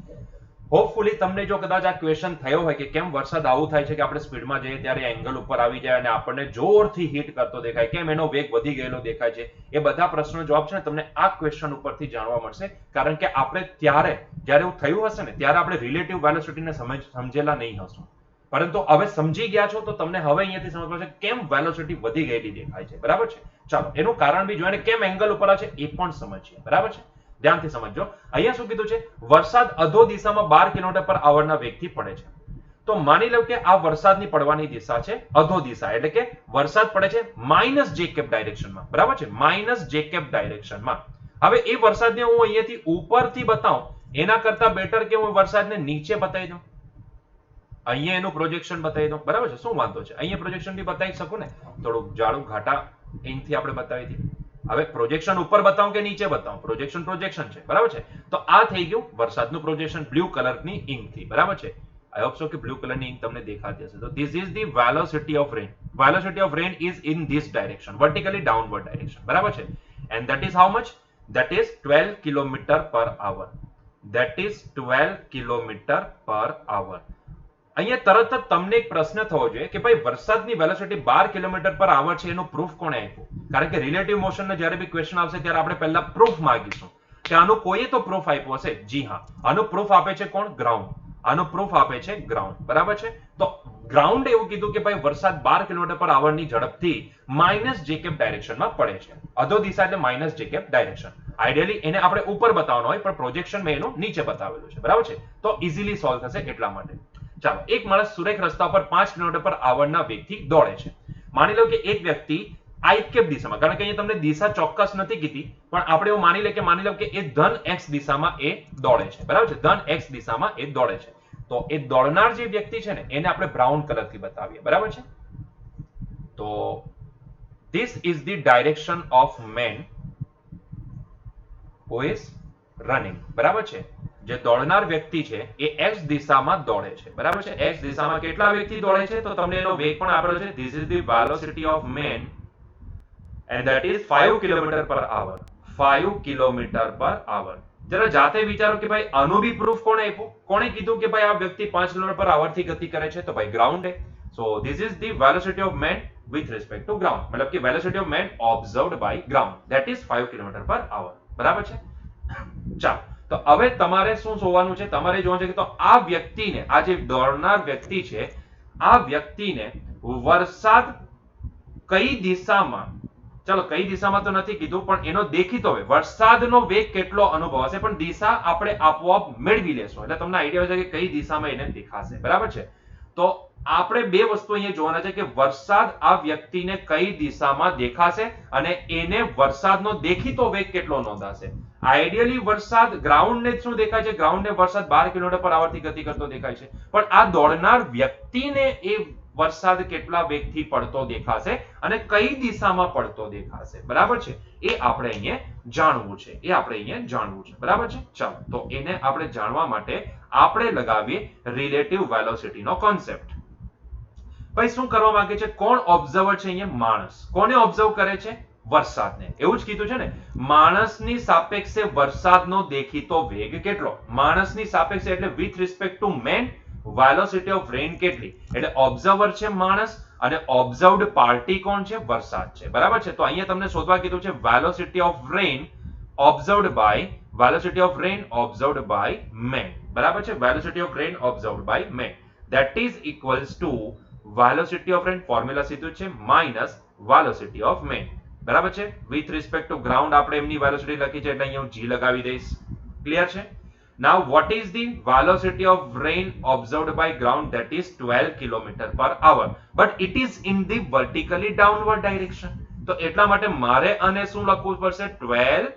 S2: હોપફુલી તમને જો કદાચ આ ક્વેશ્ચન થયો હોય કે કેમ વરસાદ આવું થાય છે કે આપણે સ્પીડમાં જઈએ ત્યારે એંગલ ઉપર આવી જાય અને આપણને જોરથી હિટ કરતો દેખાય, કેમ એનો વેગ વધી ગયેલો દેખાય છે, એ બધા પ્રશ્નો જવાબ છે ને તમને આ ક્વેશ્ચન ઉપરથી જાણવા મળશે. કારણ કે આપણે ત્યારે જ્યારે એવું થયું હશે ને ત્યારે આપણે રિલેટિવ વેલોસિટીને સમજેલા નહીં હશું, પરંતુ હવે સમજી ગયા છો તો તમને હવે અહીંયાથી સમજ પડશે કેમ વેલોસિટી વધી ગયેલી દેખાય છે. બરાબર છે? ચાલો, એનું કારણ બી જોઈએ, કેમ એંગલ ઉપર આવે છે એ પણ સમજીએ. બરાબર છે? ધ્યાનથી સમજો. અહીંયા શું કીધું છે? વરસાદ અધો દિશામાં 12 કિલોમીટર પર આવરના વેગથી પડે છે. તો માની લો કે આ વરસાદની પડવાની દિશા છે અધો દિશા, એટલે કે વરસાદ પડે છે માઇનસ જે કેપ ડાયરેક્શનમાં. બરાબર છે? Minus j cap ડાયરેક્શનમાં. હવે એ વરસાદને હું અહીંયાથી ઉપરથી બતાવું એના કરતા બેટર કે હું વરસાદને નીચે બતાવી દઉં. અહીંયા એનું પ્રોજેક્શન બતાવી દઉં. બરાબર છે? શું વાંધો છે? અહીંયા પ્રોજેક્શન બી બતાવી શકું ને, થોડુંક જાડું ઘાટા અહીંથી આપણે બતાવી દઈએ. હવે પ્રોજેક્શન ઉપર બતાવું કે નીચે બતાવું? પ્રોજેક્શન છે, બરાબર છે. તો આ થઈ ગયું વરસાદનું પ્રોજેક્શન બ્લુ કલરની ઇંક થી, બરાબર છે. આઈ હોપ સો કે બ્લુ કલરની ઇંક તમને દેખાતી હશે. તો this is the velocity of rain. Velocity of rain is in this direction, vertically downward direction, બરાબર છે. And that is how much? That is 12 kilometre પર અવર. ધેટ ઇઝ 12 કિલોમીટર પર અવર. અહીંયા તરત જ તમને એક પ્રશ્ન થવો જોઈએ કે ભાઈ વરસાદની વેલોસિટી 12 કિલોમીટર પર અવર છે, એનું પ્રૂફ કોણે આપ્યું? કારણ કે રિલેટિવ મોશનનો જ્યારે બી ક્વેશ્ચન આવશે ત્યારે આપણે પહેલા પ્રૂફ માંગીશું કે આનું કોઈએ તો પ્રૂફ આપ્યું હશે. જી હા, આનું પ્રૂફ આપે છે કોણ? ગ્રાઉન્ડ. આનું પ્રૂફ આપે છે ગ્રાઉન્ડ, બરાબર છે. તો ગ્રાઉન્ડ એવું કીધું કે ભાઈ વરસાદ 12 કિલોમીટર પર આવરની ઝડપથી માઇનસ જે કેપ ડાયરેક્શનમાં પડે છે. અધો દિશા એટલે minus j cap direction. Ideally એને આપણે ઉપર બતાવવાનું હોય, પણ પ્રોજેક્શન મેં એનું નીચે બતાવેલું છે, બરાબર છે. તો ઇઝીલી સોલ્વ થશે એટલા માટે. ચાલો, એક માણસ સુરેખ રસ્તા પર 5 કિલોમીટર પર આવરના વેગથી દોડે છે. માની લો કે એક વ્યક્તિ આઈ કેપ દિશામાં, કારણ કે અહીંયા તમને દિશા ચોક્કસ નથી કીધી, પણ આપણે એવું માની લો કે એ ધન એક્સ દિશામાં એ દોડે છે, બરાબર છે. ધન એક્સ દિશામાં એ દોડે છે. તો એ દોડનાર જે વ્યક્તિ છે ને એને આપણે બ્રાઉન કલરથી બતાવીએ, બરાબર છે. તો this is the direction of main who is running, બરાબર છે. જે દોડનાર વ્યક્તિ છે એ એક્સ દિશામાં દોડે છે, બરાબર છે. એક્સ દિશામાં કેટલા વેગથી દોડે છે? તો તમને એનો વેગ પણ આપેલો છે. This is the velocity of man and that is 5 kilometre પર અવર. 5 કિલોમીટર પર અવર. જરા જાતે વિચારો કે ભાઈ આનું બી પ્રૂફ કોણે આપ્યું? કોણે કીધું કે ભાઈ આ વ્યક્તિ 5 કિલોમીટર પર અવર થી ગતિ કરે છે? તો ભાઈ ગ્રાઉન્ડે. So this is the velocity of man with respect to ground, મતલબ કે velocity of man observed by ground, that is 5 kilometre પર અવર, બરાબર છે. ચાલો, તો હવે તમારે શું જોવાનું છે? તમારે જોવાનું છે કે તો આ વ્યક્તિને, આ જે દોડનાર વ્યક્તિ છે, આ વ્યક્તિને વરસાદ કઈ દિશામાં, ચલો કઈ દિશામાં તો નથી કીધું, પણ એનો દેખીતો વેગ, વરસાદનો વેગ કેટલો અનુભવ હશે, પણ દિશા આપણે આપોઆપ મેળવી લેશું એટલે તમને આઈડિયા હશે કે કઈ દિશામાં એને દેખાશે, બરાબર છે. તો આપણે બે વસ્તુ અહીંયા જોવાના છે કે વરસાદ આ વ્યક્તિને કઈ દિશામાં દેખાશે અને એને વરસાદનો દેખીતો વેગ કેટલો નોંધાશે. આઈડિયલી વરસાદ ગ્રાઉન્ડને શું દેખાય છે? ગ્રાઉન્ડને વરસાદ 12 કિલોમીટર પર આવરથી ગતિ કરતો દેખાય છે, પણ આ દોડનાર વ્યક્તિને એ વરસાદ કેટલા વેગથી પડતો દેખાશે અને કઈ દિશામાં પડતો દેખાશે, બરાબર છે. એ આપણે અહીંયા જાણવું છે, બરાબર છે. ચાલો, તો એને આપણે જાણવા માટે આપણે લગાવીએ રિલેટિવ વેલોસિટીનો કોન્સેપ્ટ. ભાઈ શું કરવા માંગે છે? કોણ ઓબ્ઝર્વર છે અહીંયા? માણસ. કોને ઓબ્ઝર્વ કરે છે? વરસાદને. એવું જ કીધું છે ને, માણસની સાપેક્ષે વરસાદનો દેખીતો વેગ કેટલો? માણસની સાપેક્ષે એટલે with respect to man velocity of rain કેટલી? એટલે ઓબ્ઝર્વર છે માણસ અને ઓબ્ઝર્વડ પાર્ટી કોણ છે? વરસાદ છે, બરાબર છે. તો અહીંયા તમને શોધવા કીધું છે velocity of rain observed by man, બરાબર છે. Velocity of rain observed by man, that is equals to velocity of rain, formula સીધું છે, માઇનસ વેલોસિટી ઓફ મેન, બરાબર છે. વિથ રિસ્પેક્ટ ટુ ગ્રાઉન્ડ આપણે એમની વેલોસિટી લખી છે એટલે અહીંયા હું જી લગાવી દઈશ. ક્લિયર છે? Now what is the velocity of rain observed by ground? That is 12 kilometer per hour, but it is in the vertically downward direction. તો એટલા માટે મારે આને શું લખવું પડશે? 12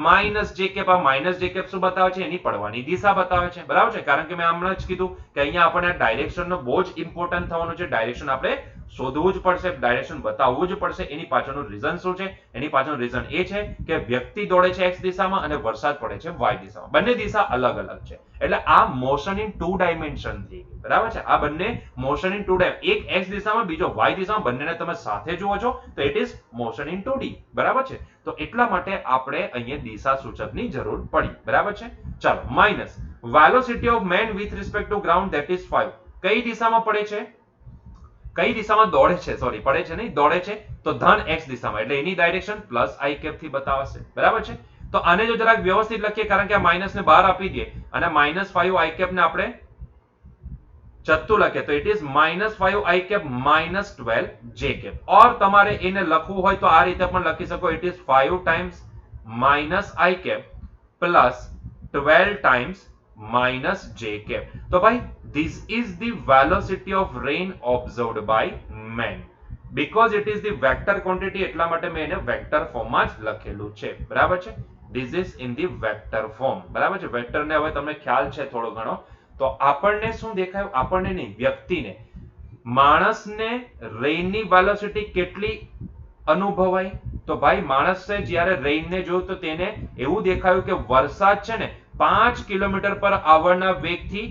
S2: માઇનસ જે કેપ. આ માઇનસ જે કેપ શું બતાવે છે? એની પડવાની દિશા બતાવે છે, બરાબર છે. કારણ કે મેં હમણાં જ કીધું કે અહીંયા આપણને ડાયરેક્શનનો બહુ જ ઇમ્પોર્ટન્ટ થવાનું છે. ડાયરેક્શન આપણે શોધવું જ પડશે, ડાયરેક્શન બતાવવું જ પડશે. એની પાછળનું રીઝન શું છે? એની પાછળનું રીઝન એ છે કે વ્યક્તિ દોડે છે એક્સ દિશામાં અને વરસાદ પડે છે વાય દિશામાં. બંને દિશા અલગ અલગ છે એટલે આ મોશન ઇન 2 ડાયમેન્શન થઈ ગઈ, બરાબર છે. આ બંને મોશન ઇન 2 ડાયમેન્શન, એક એક્સ દિશામાં બીજો વાય દિશામાં, બંનેને તમે સાથે જુઓ છો તો it is motion in 2D, બરાબર છે. તો એટલા માટે આપણે અહીંયા દિશા સૂચકની જરૂર પડી, બરાબર છે. ચાલો, minus velocity of man with respect to ground, that is 5. કઈ દિશામાં પડે છે? કઈ દિશામાં દોડે છે? સોરી, પડે છે નહીં, દોડે છે. તો ધન એક્સ દિશામાં એટલે એની ડાયરેક્શન પ્લસ આઈ કેપ થી બતાવશે, બરાબર છે. તો આને જો જરાક વ્યવસ્થિત લખીએ, કારણ કે આ માઇનસ ને બહાર આપી દઈએ અને -5 આઈ કેપ ને આપણે ચત્તુ લખીએ તો ઇટ ઇઝ -5 આઈ કેપ -12 જે કેપ. ઓર તમારે એને લખવું હોય તો આ રીતે પણ લખી શકો, it is 5 times -i cap plus 12 times -j cap. તો ભાઈ this is the velocity of rain observed by man, because it is the vector quantity એટલા માટે મેં એને વેક્ટર ફોર્મમાં જ લખેલું છે, બરાબર છે. this is in the vector form, બરાબર છે. વેક્ટર ને હવે તમને ખ્યાલ છે થોડો ઘણો. તો આપણને શું દેખાયું? આપણને નહીં, વ્યક્તિને, માણસને રેનની વેલોસિટી કેટલી અનુભવાય?
S1: તો ભાઈ માણસે જ્યારે રેઇનને જોયું તો તેને એવું દેખાયું કે વરસાદ છે ને 5 કિલોમીટર પર આવરના વેગથી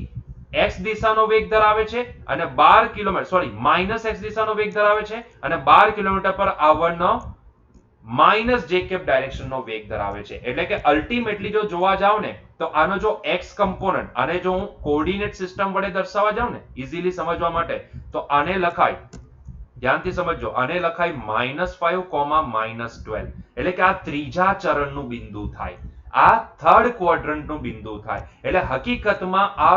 S1: x દિશાનો વેગ ધરાવે છે અને 12 કિલોમીટર સોરી માઇનસ x દિશાનો વેગ ધરાવે છે અને 12 કિલોમીટર પર આવરનો માઇનસ જે કેપ ડાયરેક્શનનો વેગ ધરાવે છે. એટલે કે અલ્ટિમેટલી જો જોવા જાવ ને તો આનો જો x કમ્પોનન્ટ આને જો હું કોઓર્ડિનેટ સિસ્ટમ વડે દર્શાવવા જાઉં ને ઇઝીલી સમજવા માટે તો આને લખાય, ધ્યાનથી સમજો, આને લખાય -5, એટલે કે આ ત્રીજા ચરણનું બિંદુ થાય, આ થર્ડ ક્વોડ્રન્ટનું બિંદુ થાય. એટલે હકીકતમાં આ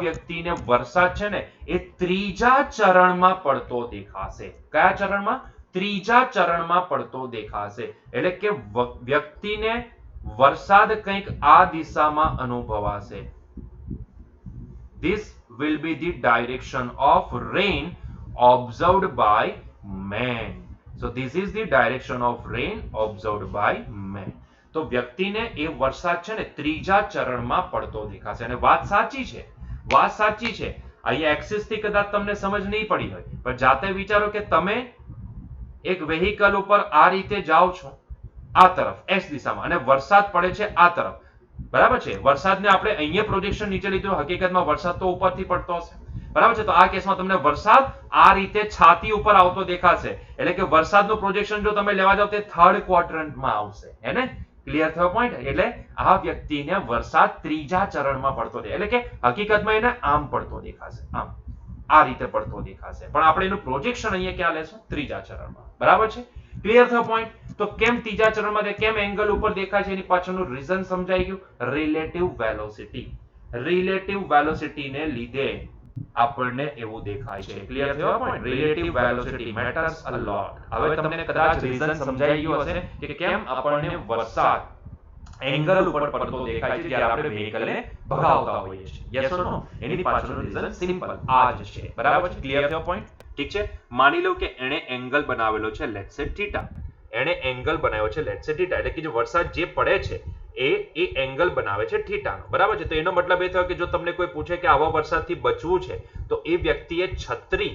S1: વ્યક્તિને વરસાદ છે ને એ ત્રીજા ચરણમાં પડતો દેખાશે. કયા ચરણમાં? ત્રીજા ચરણમાં પડતો દેખાશે. એટલે કે વ્યક્તિને વરસાદ કંઈક આ દિશામાં અનુભવાશે. This will be the direction of rain observed by man. So this is the direction of rain observed by man. તો વ્યક્તિને એ વરસાદ છે ને ત્રીજા ચરણમાં પડતો દેખાશે. અને વાત સાચી છે. અહીંયા એક્સિસ થી કદાચ તમને સમજ નહીં પડી હોય, પણ જાતે વિચારો કે તમે એક વેહિકલ ઉપર આ રીતે જાઓ છો આ તરફ એક્સ દિશામાં અને વરસાદ પડે છે આ તરફ, બરાબર છે. વરસાદને આપણે અહીંયા પ્રોજેક્શન નીચે લીધું, હકીકતમાં વરસાદ તો ઉપરથી પડતો હશે, બરાબર છે. તો આ કેસમાં તમને વરસાદ આ રીતે છાતી ઉપર આવતો દેખાશે. એટલે કે વરસાદનું પ્રોજેક્શન જો તમે લેવા જાવ તે થર્ડ ક્વોડ્રન્ટમાં આવશે. હે ને? ક્લિયર થયો પોઈન્ટ? એટલે આ વ્યક્તિને વરસાદ ત્રીજા ચરણમાં પડતો દેખાય. એટલે કે હકીકતમાં એને આમ પડતો દેખાશે, આમ આ રીતે પડતો દેખાશે, પણ આપણે એનું પ્રોજેક્શન અહીંયા ક્યાં લેશું? ત્રીજા ચરણમાં. બરાબર છે? ક્લિયર થયો પોઈન્ટ? તો કેમ ત્રીજા ચરણમાં કેમ એંગલ ઉપર દેખાય છે એની પાછળનું રીઝન સમજાઈ ગયું. રિલેટિવ વેલોસિટીને લીધે આપણને એવું દેખાય છે. ક્લિયર થયો પોઈન્ટ? રિલેટિવ વેલોસિટી મેટર્સ અ લોટ. હવે તમને કદાચ રીઝન સમજાઈ ગયું હશે કે કેમ આપણને વરસાદ એંગલ ઉપર પડતો દેખાય છે જ્યારે આપણે વ્હીકલને ભગાવતા હોઈએ છીએ. યસ ઓર નો? એની પાછળનું રીઝન સિમ્પલ આ જ છે. બરાબર છે? ક્લિયર થયો પોઈન્ટ? ઠીક છે. માની લો કે એણે એંગલ બનાવેલો છે લેટ્સ સે થીટા. એટલે કે જે વરસાદ જે પડે છે એ એંગલ બનાવે છે થીટાનો. બરાબર છે? તો એનો મતલબ એ થયો કે જો તમને કોઈ પૂછે કે આવા વરસાદથી બચવું છે તો એ વ્યક્તિએ છત્રી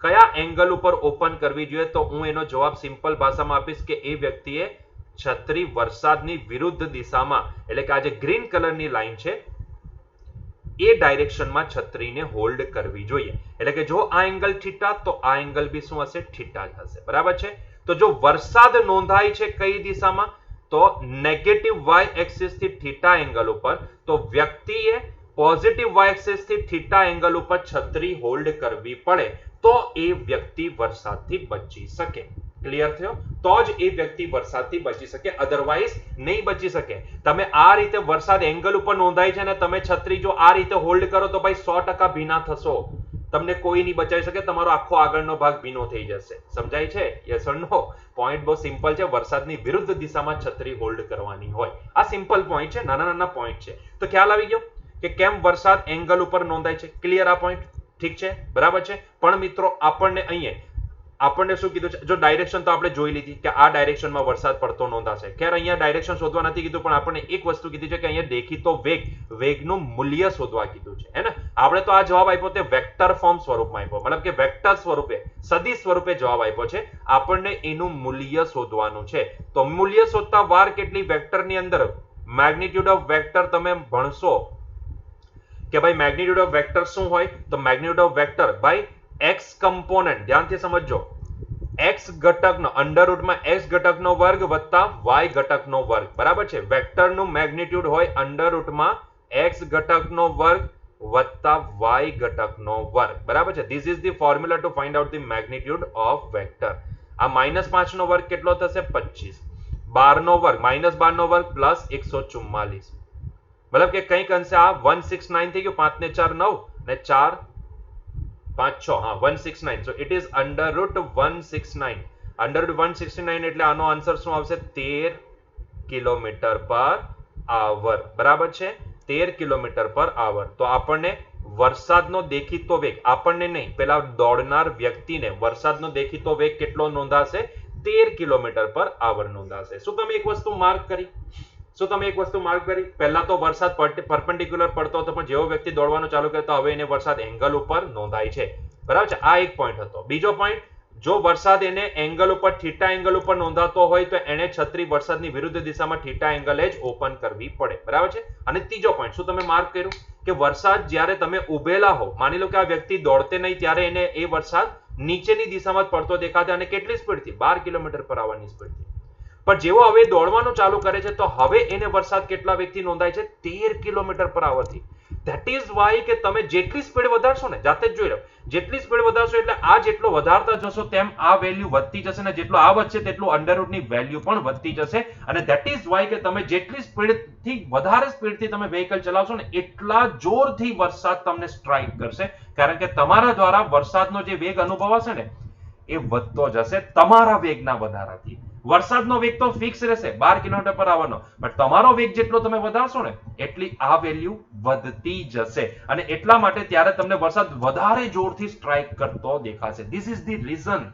S1: કયા એંગલ ઉપર ઓપન કરવી જોઈએ, તો હું એનો જવાબ સિમ્પલ ભાષામાં આપીશ કે એ વ્યક્તિએ છત્રી વરસાદની વિરુદ્ધ દિશામાં, એટલે કે આ જે ગ્રીન કલરની લાઈન છે એ ડાયરેક્શનમાં છત્રીને હોલ્ડ કરવી જોઈએ. એટલે કે જો આ એંગલ થીટા તો આ એંગલ બી શું હશે? થીટા જ હશે. બરાબર છે? તો જો વરસાદ નોંધાય છે કઈ દિશામાં? તો નેગેટિવ વાય એક્સિસ થી થીટા એંગલ ઉપર, તો વ્યક્તિએ પોઝિટિવ વાય એક્સિસ થી થીટા એંગલ ઉપર છત્રી હોલ્ડ કરવી પડે તો એ વ્યક્તિ વરસાદથી બચી શકે. ક્લિયર થયો? તો જ એ વ્યક્તિ વરસાદથી બચી શકે, અધરવાઇઝ નહીં બચી શકે. તમે આ રીતે વરસાદ એંગલ ઉપર નોંધાય છે ને તમે છત્રી જો આ રીતે હોલ્ડ કરો તો ભાઈ 100% ભીના થશો. તમને કોઈ નહીં બચાવી શકે, તમારો આખો આગળનો ભાગ ભીનો થઈ જશે. સમજાય છે? Yes or no? પોઈન્ટ બહુ સિમ્પલ છે. વરસાદની વિરુદ્ધ દિશામાં છત્રી હોલ્ડ કરવાની હોય. આ સિમ્પલ પોઈન્ટ છે, નાના પોઈન્ટ છે. તો ખ્યાલ આવી ગયો કે કેમ વરસાદ એંગલ ઉપર નોંધાય છે. ક્લિયર આ પોઈન્ટ? ઠીક છે? બરાબર છે? પણ મિત્રો આપણને શું કીધું છે? જો ડાયરેક્શન તો આપણે જોઈ લીધી કે આ ડાયરેક્શનમાં વરસાદ પડતો નોંધાશે. ખેર અહીંયા ડાયરેક્શન શોધવા નથી કીધું, પણ આપણને એક વસ્તુ કીધી છે કે અહીંયા દેખીતો વેગનું મૂલ્ય શોધવા કીધું છે. હે ને? આપણે તો આ જવાબ આપ્યો તે વેક્ટર ફોર્મ સ્વરૂપમાં આપ્યો, મતલબ કે વેક્ટર સ્વરૂપે, સદિશ સ્વરૂપે જવાબ આપ્યો છે. આપણને એનું મૂલ્ય શોધવાનું છે. તો મૂલ્ય શોધતા વાર કેટલી? વેક્ટરની અંદર મેગ્નિટ્યુડ ઓફ વેક્ટર તમે ભણશો કે ભાઈ મેગ્નિટ્યુડ ઓફ વેક્ટર શું હોય? તો મેગ્નિટ્યુડ ઓફ વેક્ટર ભાઈ x કમ્પોનન્ટ, ધ્યાનથી સમજજો, x ઘટકનો અંડરરૂટમાં x ઘટકનો વર્ગ વત્તા y ઘટકનો વર્ગ. બરાબર છે? વેક્ટરનું મેગ્નિટ્યુડ હોય અંડરરૂટમાં x ઘટકનો વર્ગ વત્તા y ઘટકનો વર્ગ. બરાબર છે? This is the formula to find out the magnitude of vector. આ -5 નો વર્ગ કેટલો થશે? 25. 12 નો વર્ગ -12 નો વર્ગ પ્લસ 144, મતલબ કે કંઈક અંશે આ 169 થઈ ગયું. 5 ને 4 9 ને 4 5 6, હા 169. So it is √169. √169 એટલે આનો આન્સર શું આવશે? 13 કિલોમીટર પર આવર. બરાબર છે? 13 કિલોમીટર પર આવર. તો આપણને વરસાદનો દેખીતો વેગ, આપણને નહીં, પેલા દોડનાર વ્યક્તિને વરસાદનો દેખીતો વેગ કેટલો નોંધાશે? 13 કિલોમીટર પર આવર નોંધાશે. શું તમે એક વસ્તુ માર્ક કરી? પહેલા તો વરસાદ પરપેન્ડિક્યુલર પડતો હતો, પણ જેવો વ્યક્તિ દોડવાનું ચાલુ કરતો હવે એને વરસાદ એંગલ ઉપર નોંધાય છે. બરાબર છે? આ એક પોઈન્ટ હતો. બીજો પોઈન્ટ,
S2: જો વરસાદ એને એંગલ ઉપર થીટા એંગલ ઉપર નોંધાતો હોય તો એને છત્રી વરસાદની વિરુદ્ધ દિશામાં થીટા એંગલે જ ઓપન કરવી પડે, બરાબર છે. અને ત્રીજો પોઈન્ટ શું તમે માર્ક કર્યું કે વરસાદ જ્યારે તમે ઉભેલા હો, માની લો કે આ વ્યક્તિ દોડતે નહીં ત્યારે એને એ વરસાદ નીચેની દિશામાં જ પડતો દેખાશે અને કેટલી સ્પીડથી 12 કિલોમીટર પર આવરની સ્પીડથી. પણ જેવો હવે દોડવાનું ચાલુ કરે છે તો હવે એને વરસાદ કેટલા વેગથી નોંધાય છે? 13 કિલોમીટર પર આવરથી. ધેટ ઇઝ વાય કે તમે જેટલી સ્પીડ વધારશો ને, જાતે જ જોઈ લો, જેટલી સ્પીડ વધારશો એટલે આ જેટલો વધારતા જશો તેમ આ વેલ્યુ વધતી જશે ને જેટલો આ વધશે તેટલું અંડરરૂટની વેલ્યુ પણ વધતી જશે. અને ધેટ ઇઝ વાય કે તમે જેટલી સ્પીડથી વધારે સ્પીડથી તમે વ્હીકલ ચલાવશો ને એટલા જોરથી વરસાદ તમને સ્ટ્રાઇક કરશે, કારણ કે તમારા દ્વારા વરસાદનો જે વેગ અનુભવાશે ને એ વધતો જશે તમારા વેગના વધારાથી. વરસાદનો વેગ તો ફિક્સ રહેશે 12 કિલોમીટર પર આવવાનો, પણ તમારો વેગ જેટલો તમે વધારશો ને એટલી આ વેલ્યુ વધતી જશે અને એટલા માટે ત્યારે તમને વરસાદ વધારે જોરથી સ્ટ્રાઇક કરતો દેખાશે. This is the reason.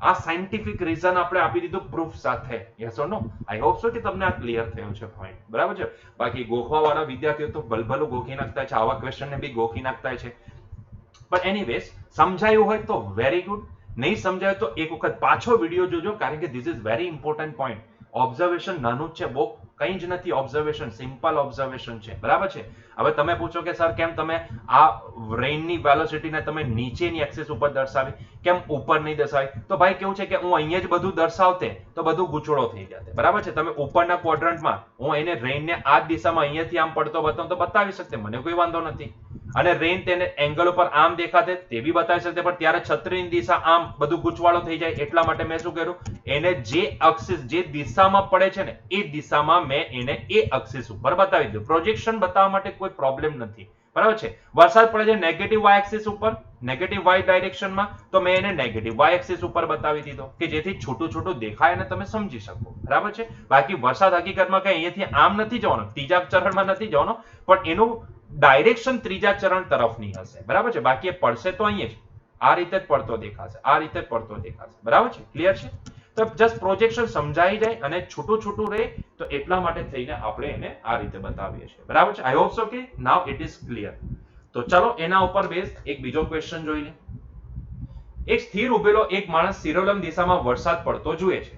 S2: આ સાયન્ટિફિક રીઝન આપણે આપી દીધું પ્રૂફ સાથે. Yes or no? I hope so કે તમને આ ક્લિયર થયું છે પોઈન્ટ, બરાબર છે. બાકી ગોખવાવાળા વિદ્યાર્થીઓ તો ભલભલું ગોખી નાખતા છે, આવા ક્વેશ્ચનને બી ગોખી નાખતા છે. પણ એનીવેઝ સમજાયું હોય તો વેરી ગુડ, નહીં સમજાય તો એક વખત પાછો વિડીયો જોજો, કારણ કે this is very important point. Observation નાનું જ છે, બહુ કંઈ જ નથી. ઓબ્ઝર્વેશન સિમ્પલ ઓબ્ઝર્વેશન છે, બરાબર છે. હવે તમે પૂછો કે સર કેમ તમે આ રેઇનની વેલોસિટીને તમે નીચેની એક્સિસ ઉપર દર્શાવી, કેમ ઉપર નહીં દર્શાવી? તો ભાઈ કેવું છે કે હું અહીંયા જ બધું દર્શાવતે તો બધું ગુચળો થઈ જશે, બરાબર છે. તમે ઉપરના ક્વોડ્રન્ટમાં હું એને રેઇનને આ દિશામાં અહીંયાથી આમ પડતો બતાવું તો બતાવી શકતે, મને કોઈ વાંધો નથી. અને રેન તેને એંગલ ઉપર આમ દેખાતે તે બી બતાવી શકતે, પણ ત્યારે છત્રીની દિશા આમ બધું ગૂંચવાળો થઈ જાય. એટલા માટે મેં શું કર્યું, એને જે એક્સિસ જે દિશામાં પડે છે ને એ દિશામાં મેં એને એ એક્સિસ ઉપર બતાવી દીધું. પ્રોજેક્શન બતાવવા માટે કોઈ પ્રોબ્લેમ નથી, બરાબર છે. વરસાદ પડે છે નેગેટિવ વાય એક્સિસ ઉપર, નેગેટિવ વાય ડાયરેક્શનમાં, તો મેં એને નેગેટિવ વાય એક્સિસ ઉપર બતાવી દીધો કે જેથી છૂટું છૂટું દેખાય અને તમે સમજી શકો, બરાબર છે. બાકી વરસાદ હકીકતમાં કઈ અહીંયાથી આમ નથી જવાનો, ત્રીજા ચરણમાં નથી જવાનો, પણ એનું ડાયરેક્શન ત્રીજા ચરણ તરફની હશે, બરાબર છે. બાકી એ પડશે તો અહીંયા જ આ રીતે જ પડતો દેખાશે, આ રીતે જ પડતો દેખાશે, બરાબર છે. ક્લિયર છે? તો જસ્ટ પ્રોજેક્શન સમજાઈ જાય અને છૂટું છૂટું રહે તો એટલા માટે થઈને આપણે એને આ રીતે બતાવીએ છીએ, બરાબર છે. આઈ હોપ સો કે નાઉ ઇટ ઇઝ ક્લિયર. તો ચલો એના ઉપર બેઝ એક બીજો ક્વેશ્ચન જોઈ લે. એક સ્થિર ઉભેલો એક માણસ સિરોલમ દિશામાં વરસાદ પડતો જુએ છે.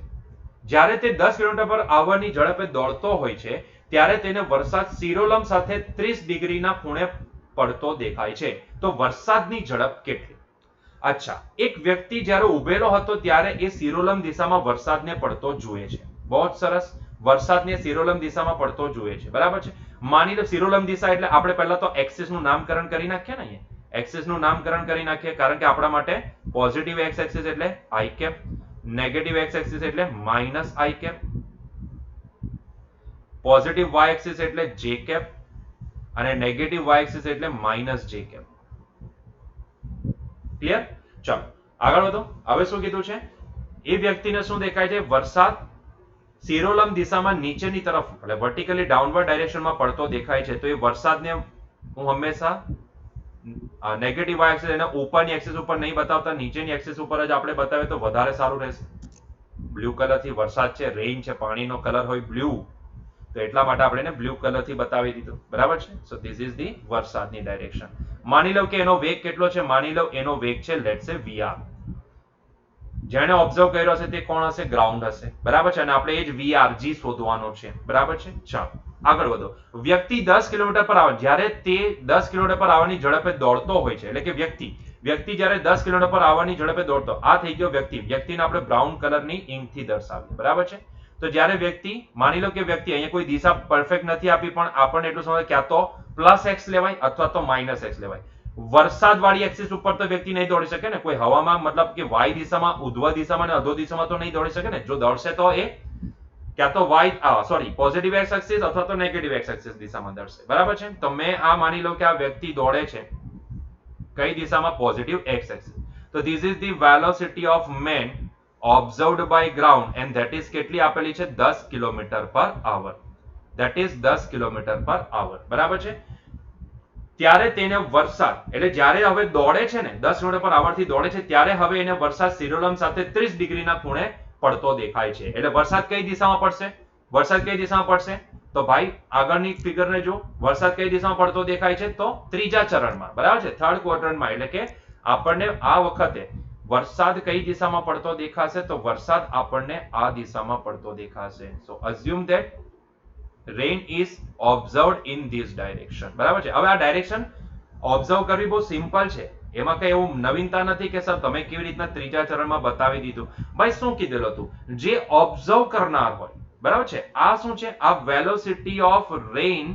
S2: જ્યારે તે 10 કિલોમીટર પર આવરની ઝડપે દોડતો હોય છે ત્યારે તેને વરસાદ સિરોલમ સાથે 30 ડિગ્રીના ખૂણે પડતો દેખાય છે. તો વરસાદની ઝડપ કેટલી? અચ્છા, એક વ્યક્તિ જ્યારે ઉભેલો હતો ત્યારે એ સિરોલમ દિશામાં વરસાદને પડતો જુએ છે. બહુ જ સરસ. વરસાદને સિરોલમ દિશામાં પડતો જુએ છે, બરાબર છે. માની લો સિરોલમ દિશા એટલે આપણે પહેલા તો એક્સિસ નું નામકરણ કરી નાખીએ ને, અહીંયા એક્સિસ નું નામકરણ કરી નાખીએ, કારણ કે આપણા માટે પોઝિટિવ એક્સ એક્સિસ એટલે i cap, negative x axis એટલે માઇનસ આઈ કેપ, પોઝિટિવ વાય એક્સિસ એટલે જે કેપ અને નેગેટિવ વાય એક્સિસ એટલે માઇનસ જે કેપ. ક્લિયર? ચાલો આગળ વધો. હવે શું કીધું છે? એ વ્યક્તિને શું દેખાય છે? વરસાદ સિરોલમ દિશામાં નીચેની તરફ એટલે વર્ટિકલી ડાઉનવર્ડ ડાયરેક્શનમાં પડતો દેખાય છે. તો એ વરસાદને હું હંમેશા નેગેટિવ વાય એક્સિસ એને ઉપરની એક્સિસ ઉપર નહીં બતાવતા, નીચેની એક્સિસ ઉપર જ આપણે બતાવીએ તો વધારે સારું રહેશે. બ્લુ કલરથી વરસાદ છે, રેઇન છે, પાણીનો કલર હોય બ્લુ, તો એટલા માટે આપણે એને બ્લુ કલરથી બતાવી દીધું, બરાબર છે. સો ધીસ ઇઝ ધી વરસાદની ડાયરેક્શન. માની લો કે એનો વેગ કેટલો છે? માની લો એનો વેગ છે લેટ્સ સે વીઆર. જેણે ઓબ્ઝર્વ કર્યો હશે તે કોણ હશે? ગ્રાઉન્ડ હશે, બરાબર છે. અને આપણે એ જ વીઆર જી શોધવાનો છે, બરાબર છે. ચાલો આગળ વધો. વ્યક્તિ 10 કિલોમીટર પર આવે, જ્યારે તે 10 કિલોમીટર પર આવવાની ઝડપે દોડતો હોય છે, એટલે કે વ્યક્તિ જ્યારે 10 કિલોમીટર પર આવવાની ઝડપે દોડતો, આ થઈ ગયો વ્યક્તિ. વ્યક્તિને આપણે બ્રાઉન કલરની ઇંકથી દર્શાવીએ, બરાબર છે. તો જ્યારે વ્યક્તિ, માની લો કે વ્યક્તિ, અહીંયા કોઈ દિશા પરફેક્ટ નથી આપી, પણ આપણને એટલું સમજ ક્યાં તો પ્લસ એક્સ લેવાય અથવા તો માઇનસ એક્સ લેવાય. વરસાદ વાળી એક્સિસ ઉપર તો વ્યક્તિ નહીં દોડી શકે ને. કોઈ હવામાં મતલબ કે વાય દિશામાં, ઉધ્વ દિશામાં અને અધો દિશામાં તો નહીં દોડી શકે ને. જો દોડશે તો એ ક્યાં તો પોઝિટિવ એક્સ એક્સિસ અથવા તો નેગેટિવ એક્સ એક્સિસ દિશામાં દોડશે, બરાબર છે. તો મેં આ માની લો કે આ વ્યક્તિ દોડે છે કઈ દિશામાં? Positive x axis. તો this is the velocity of man observed by ground and that is કેટલી આપેલી છે? 10 કિલોમીટર પર આવર. that is 10 કિલોમીટર પર આવર, બરાબર છે. ત્યારે તેને વરસાદ એટલે જ્યારે હવે દોડે છે ને 10 કિલોમીટર પર આવરથી દોડે છે ત્યારે હવે એને વરસાદ સિરોલમ સાથે 30 ડિગ્રીના ખૂણે પડતો દેખાય છે. એટલે વરસાદ કઈ દિશામાં પડશે? વરસાદ કઈ દિશામાં પડશે? તો ભાઈ આગળની ફિગરને જો, વરસાદ કઈ દિશામાં પડતો દેખાય છે? તો ત્રીજા ચરણમાં, બરાબર છે, થર્ડ ક્વોડ્રન્ટમાં. એટલે કે આપણને આ વખતે
S1: વરસાદ કઈ દિશામાં પડતો દેખાશે? તો વરસાદ આપણને આ દિશામાં પડતો દેખાશે. So assume that rain is observed in this direction. બરાબર છે. હવે આ ડાયરેક્શન ઓબ્ઝર્વ કરવી બહુ સિમ્પલ છે, એમાં કઈ એવું નવીનતા નથી કે સર તમે કેવી રીતના ત્રીજા ચરણમાં બતાવી દીધું. ભાઈ શું કીધેલું હતું? જે ઓબ્ઝર્વ કરનાર હોય, બરાબર છે, આ શું છે? આ velocity of rain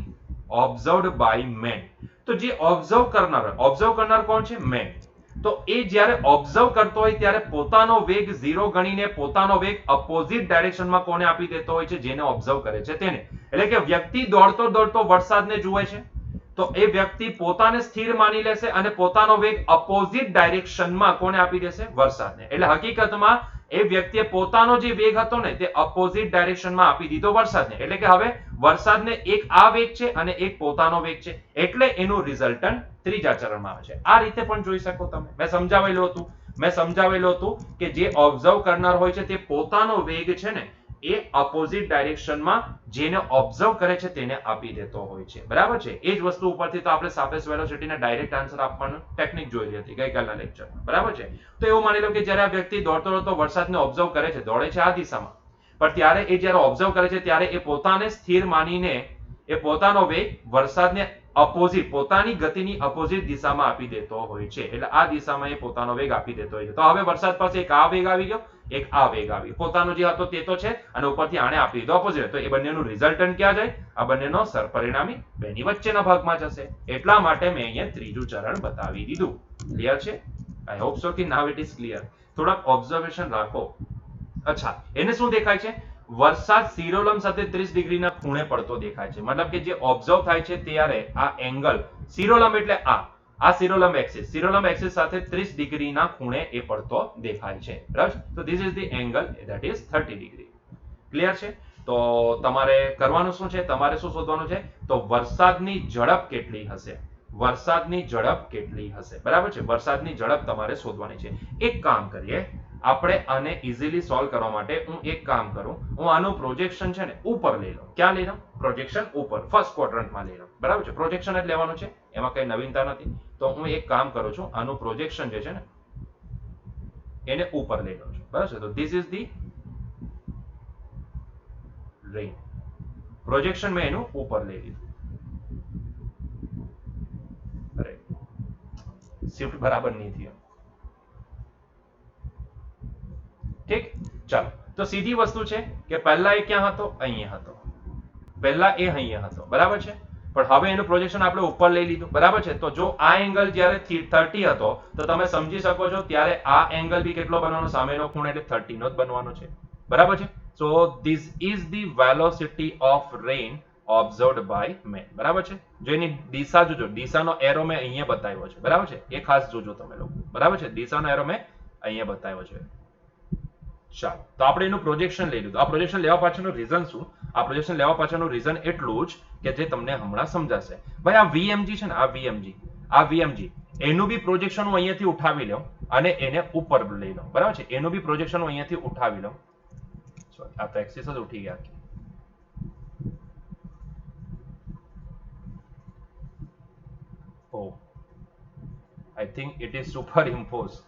S1: observed by man. તો જે ઓબ્ઝર્વ કરનાર હોય, ઓબ્ઝર્વ કરનાર કોણ છે? મેન. તો એ જ્યારે ઓબ્ઝર્વ કરતો હોય ત્યારે પોતાનો વેગ 0 ગણીને પોતાનો વેગ અપોઝિટ ડાયરેક્શનમાં કોને આપી દેતો હોય છે? જેને ઓબ્ઝર્વ કરે છે તેને. એટલે કે વ્યક્તિ દોડતો દોડતો વરસાદને જુએ છે, તો એ વ્યક્તિ પોતાને સ્થિર માની લેશે અને પોતાનો વેગ અપોઝિટ ડાયરેક્શનમાં કોને આપી દેશે? વરસાદને. એટલે હકીકતમાં એ વ્યક્તિએ પોતાનો જે વેગ હતો ને તે અપોઝિટ ડાયરેક્શનમાં આપી દીધો વરસાદને. એટલે કે હવે વરસાદને એક આ વેગ છે અને એક પોતાનો વેગ છે, એટલે એનું રિઝલ્ટન્ટ ત્રીજા ચરણમાં આવે છે. આ રીતે પણ જોઈ શકો તમે. મેં સમજાવેલું હતું કે જે ઓબ્ઝર્વ કરનાર હોય છે તે પોતાનો વેગ છે ને એ અપોઝિટ ડાયરેક્શનમાં જેને ઓબ્ઝર્વ કરે છે તેને આપી દેતો હોય છે. બરાબર છે. એ જ વસ્તુ ઉપરથી તો આપણે સાપેક્ષ વેલોસિટીના ડાયરેક્ટ આન્સર આપવાનું ટેકનિક જોઈ હતી ગઈકાલના લેક્ચરમાં. બરાબર છે. તો એવું માની લો કે જ્યારે આ વ્યક્તિ દોડતો દોડતો વરસાદને ઓબ્ઝર્વ કરે છે, દોડે છે આ દિશામાં, પણ ત્યારે એ જ્યારે ઓબ્ઝર્વ કરે છે ત્યારે એ પોતાને સ્થિર માનીને એ પોતાનો વેગ વરસાદને અપોઝિટ, પોતાની ગતિની અપોઝિટ દિશામાં આપી દેતો હોય છે. એટલે આ દિશામાં એ પોતાનો વેગ આપી દેતો હોય છે. તો હવે વરસાદ પાસે એક આ વેગ આવી ગયો, એક આ વેગ આવી ગયો. પોતાનો જે હતો તે તો છે અને ઉપરથી આને આપી દીધો અપોઝિટ. તો એ બંનેનું રિઝલ્ટન્ટ ક્યાં જાય? આ બંનેનો સરપરિણામી બેની વચ્ચેના ભાગમાં જશે. એટલા માટે મેં અહીંયા ત્રીજું ચરણ બતાવી દીધું. ક્લિયર છે? આઈ હોપ સો કે નાઉ ઇટ ઇઝ ક્લિયર. થોડાક ઓબ્ઝર્વેશન રાખો. અચ્છા, એને શું દેખાય છે? વરસાદ શિરોલંબ સાથે 30 ડિગ્રીના ખૂણે પડતો દેખાય છે. મતલબ કે જે ઓબ્ઝર્વ થાય છે ત્યારે આ એંગલ શિરોલંબ એટલે આ શિરોલંબ એક્સિસ સાથે 30 ડિગ્રીના ખૂણે એ પડતો દેખાય છે. બરાબર? તો this is the angle that is 30 degree. Clear છે? તો તમારે કરવાનું શું છે? તમારે શું શોધવાનું છે? તો વરસાદની ઝડપ કેટલી હશે? વરસાદની ઝડપ કેટલી હશે? બરાબર છે. વરસાદની ઝડપ તમારે શોધવાની છે. એક કામ કરીએ, આપણે આને ઇઝીલી સોલ્વ કરવા માટે હું એક કામ કરું, હું આનું પ્રોજેક્શન છે ને ઉપર લઈ લઉં. ક્યાં લઈ લઉં? પ્રોજેક્શન ઉપર, ફર્સ્ટ ક્વોડ્રન્ટમાં લઈ લઉં. બરાબર છે. પ્રોજેક્શન જ લેવાનું છે, એમાં કઈ નવીનતા નથી. તો હું એક કામ કરું છું, આનું પ્રોજેક્શન જે છે ને એને ઉપર લઈ લઉં છું. બરાબર છે. તો this is the rain. Projection મેં એનું ઉપર લઈ લીધું. અરે શિફ્ટ બરાબર નહીં થયો. ઠીક, ચાલો. તો સીધી વસ્તુ છે કે પહેલા એ ક્યાં હતો? અહીંયા હતો. પહેલા એ અહીંયા હતો. બરાબર છે. પણ હવે એનું પ્રોજેક્શન આપણે ઉપર લઈ લીધું. બરાબર છે. તો જો આ એંગલ જ્યારે 30 હતો તો તમે સમજી શકો છો ત્યારે આ એંગલ બી કેટલો બનવાનો? સામેનો ખૂણો એટલે 30 નો જ બનવાનો છે. બરાબર છે. So this is the velocity of rain observed by man. બરાબર છે. જો એની દિશા જોજો, દિશાનો એરો મેં અહીંયા બતાવ્યો છે. બરાબર છે. એ ખાસ જોજો તમે લોકો. બરાબર છે. દિશાનો એરો મેં અહીંયા બતાવ્યો છે. ચાલો, તો આપણે એનું પ્રોજેક્શન લઈ લીધું. આ પ્રોજેક્શન લેવા પાછળનું રીઝન શું? આ પ્રોજેક્શન લેવા પાછળનું રીઝન એટલું જ કે જે તમને હમણાં સમજાશે. ભાઈ આ વીએમજી છે ને, આ વીએમજી એનું બી પ્રોજેક્શન હું અહીંયાથી ઉઠાવી લઉં અને એને ઉપર લઈ લઉં. બરાબર છે. એનું બી પ્રોજેક્શન હું અહીંયાથી ઉઠાવી લઉં. સોરી, આ તો એક્સિસ જ ઉઠી ગયા. Oh I think it is superimpose.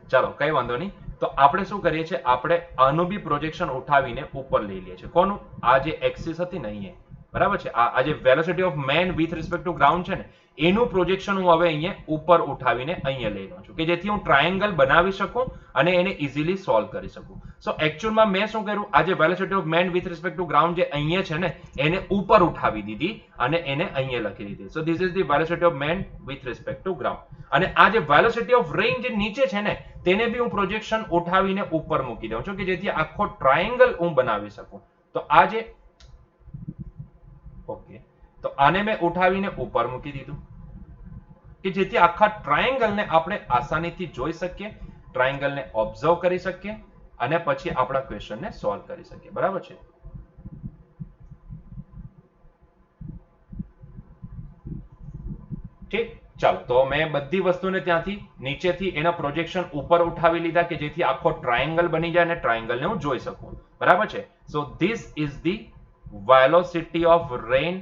S1: ચાલો, કઈ વાંધો નહીં. તો આપણે શું કરીએ છીએ? આપણે આનું બી પ્રોજેક્શન ઉઠાવીને ઉપર લઈ લઈએ છીએ. કોનું? આ જે એક્સિસ હતી ને અહીંયા, બરાબર છે, આ જે velocity of man with respect to ground છે ને એનું પ્રોજેક્શન હું હવે અહીંયા ઉપર ઉઠાવીને અહીંયા લઈ લઉં છું કે જેથી હું ટ્રાયેંગલ બનાવી શકું અને એને ઇઝીલી સોલ્વ કરી શકું. સો એકચ્યુઅલમાં મેં શું કર્યું? આ જે velocity of man with respect to ground જે અહીંયા છે ને એને ઉપર ઉઠાવી દીધી અને એને અહીંયા લખી દીધી. સો this is the velocity of man with respect to ground. અને આ જે વેલોસિટી ઓફ રેન જે નીચે છે ને તેને બી હું પ્રોજેક્શન ઉઠાવીને ઉપર મૂકી દઉં છું કે જેથી આખો ટ્રાયેંગલ હું બનાવી શકું. તો આ જે ઓકે, તો આને મેં ઉઠાવીને ઉપર મૂકી દીધું કે જેથી આખા ટ્રાયેંગલને આપણે આસાનીથી જોઈ શકીએ, ટ્રાયેંગલને ઓબ્ઝર્વ કરી શકીએ અને પછી આપણા ક્વેશ્ચનને સોલ્વ કરી શકીએ. બરાબર છે. ઠીક, ચાલો. તો મેં બધી વસ્તુને ત્યાંથી નીચેથી એના પ્રોજેક્શન ઉપર ઉઠાવી લીધા કે જેથી આખો ટ્રાયેંગલ બની જાય અને ટ્રાયેંગલને હું જોઈ શકું. બરાબર છે. So this is the velocity of rain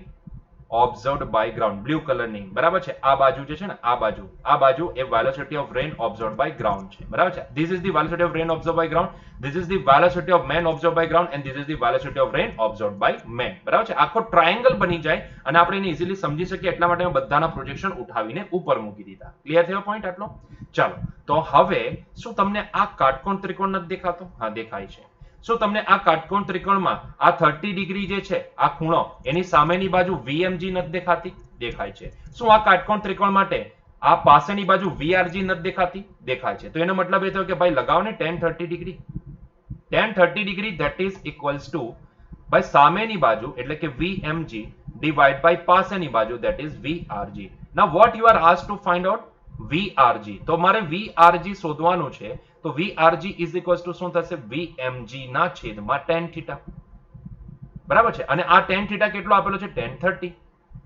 S2: observed by ground, blue કલરની, બરાબર છે. આ બાજુ જે છે ને, આ બાજુ એ velocity of rain observed by ground છે, બરાબર છે. This is the velocity of rain observed by ground, this is the velocity of man observed by ground and this is the velocity of rain observed by man, બરાબર છે. આખો triangle બની જાય અને આપણે એને ઇઝીલી સમજી શકીએ એટલા માટે બધાના પ્રોજેક્શન ઉઠાવીને ઉપર મૂકી દીધા. ક્લિયર થયો પોઈન્ટ આટલો? ચાલો, તો હવે શું તમને આ કાટકોણ ત્રિકોણ નથી દેખાતો? હા, દેખાય છે. શું તમને આ કાટકોણ ત્રિકોણમાં આ 30 ડિગ્રી જે છે, આ ખૂણો, એની સામેની બાજુ VMG નથી દેખાતી? દેખાય છે. શું આ કાટકોણ ત્રિકોણ માટે આ પાસેની બાજુ VRG નથી દેખાતી? દેખાય છે. તો એનો મતલબ એ થયો કે ભાઈ લગાવો ને tan 30 degree. tan 30 degree that is equals to ભાઈ સામેની બાજુ એટલે કે VMG divide by પાસેની બાજુ that is VRG. Now what you are asked to find out? VRG. તો મારે VRG શોધવાનું છે. તો VRG is equals to શું થશે? VMG ના છેદમાં tan theta. બરાબર છે. અને આ tan theta કેટલો આપેલો છે? tan 30.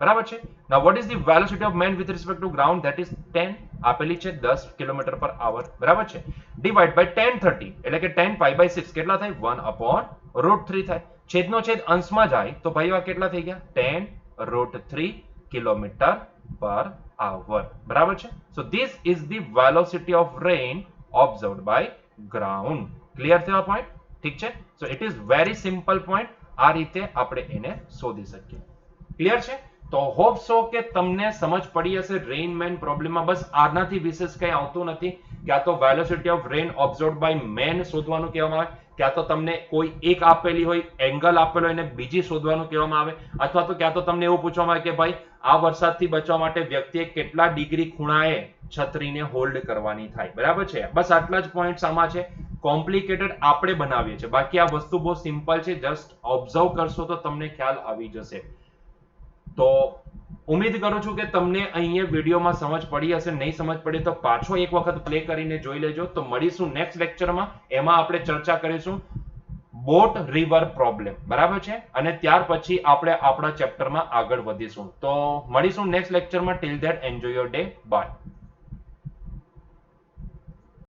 S2: બરાબર છે. Now what is the velocity of man with respect to ground? That is 10. આપેલી છે 10 km/h. બરાબર છે. Divide by tan 30 એટલે કે tan pi by 6 કેટલા થાય? 1/√3 થાય. છેદનો છેદ અંશમાં જાય તો ભાઈ આ કેટલા થઈ ગયા? tan √3 km/h. બરાબર છે. So this is the velocity of rain observed by ground. Clear થયો પોઈન્ટ? ઠીક છે. So it is very simple point. આ રીતે આપણે એને શોધી શકીએ. ક્લિયર છે? તો હોપ સો કે તમને સમજ પડી હશે રેઇનમેન પ્રોબ્લેમમાં. બસ આનાથી વિશેષ કંઈ આવતું નથી. ક્યાં તો velocity of rain observed by man શોધવાનું કહેવામાં આવે, ક્યાં તો તમને કોઈ એક આપેલી હોય, એંગલ આપેલો હોય એને બીજી શોધવાનું કહેવામાં આવે, અથવા તો ક્યાં તો તમને એવું પૂછવામાં આવે કે ભાઈ આ વરસાદથી બચવા માટે વ્યક્તિએ કેટલા ડિગ્રી ખૂણાએ છત્રીને હોલ્ડ કરવાની થાય. બરાબર છે. બસ આટલા જ પોઈન્ટ્સ આમાં છે. કોમ્પ્લિકેટેડ આપણે બનાવીએ છીએ, બાકી આ વસ્તુ બહુ સિમ્પલ છે. જસ્ટ ઓબ્ઝર્વ કરશો તો તમને ખ્યાલ આવી જશે. તો ઉમ્મીદ કરું છું કે તમને અહીંયા વિડીયોમાં સમજ પડી હશે. નહીં સમજ પડી તો પાછો એક વખત પ્લે કરીને જોઈ લેજો. તો મળીશું નેક્સ્ટ લેક્ચરમાં. એમાં આપણે ચર્ચા કરીશું બોટ રિવર પ્રોબ્લેમ. બરાબર છે. અને ત્યાર પછી આપણે આપણા ચેપ્ટરમાં આગળ વધીશું. તો મળીશું નેક્સ્ટ લેક્ચરમાં. Till that enjoy your day. By.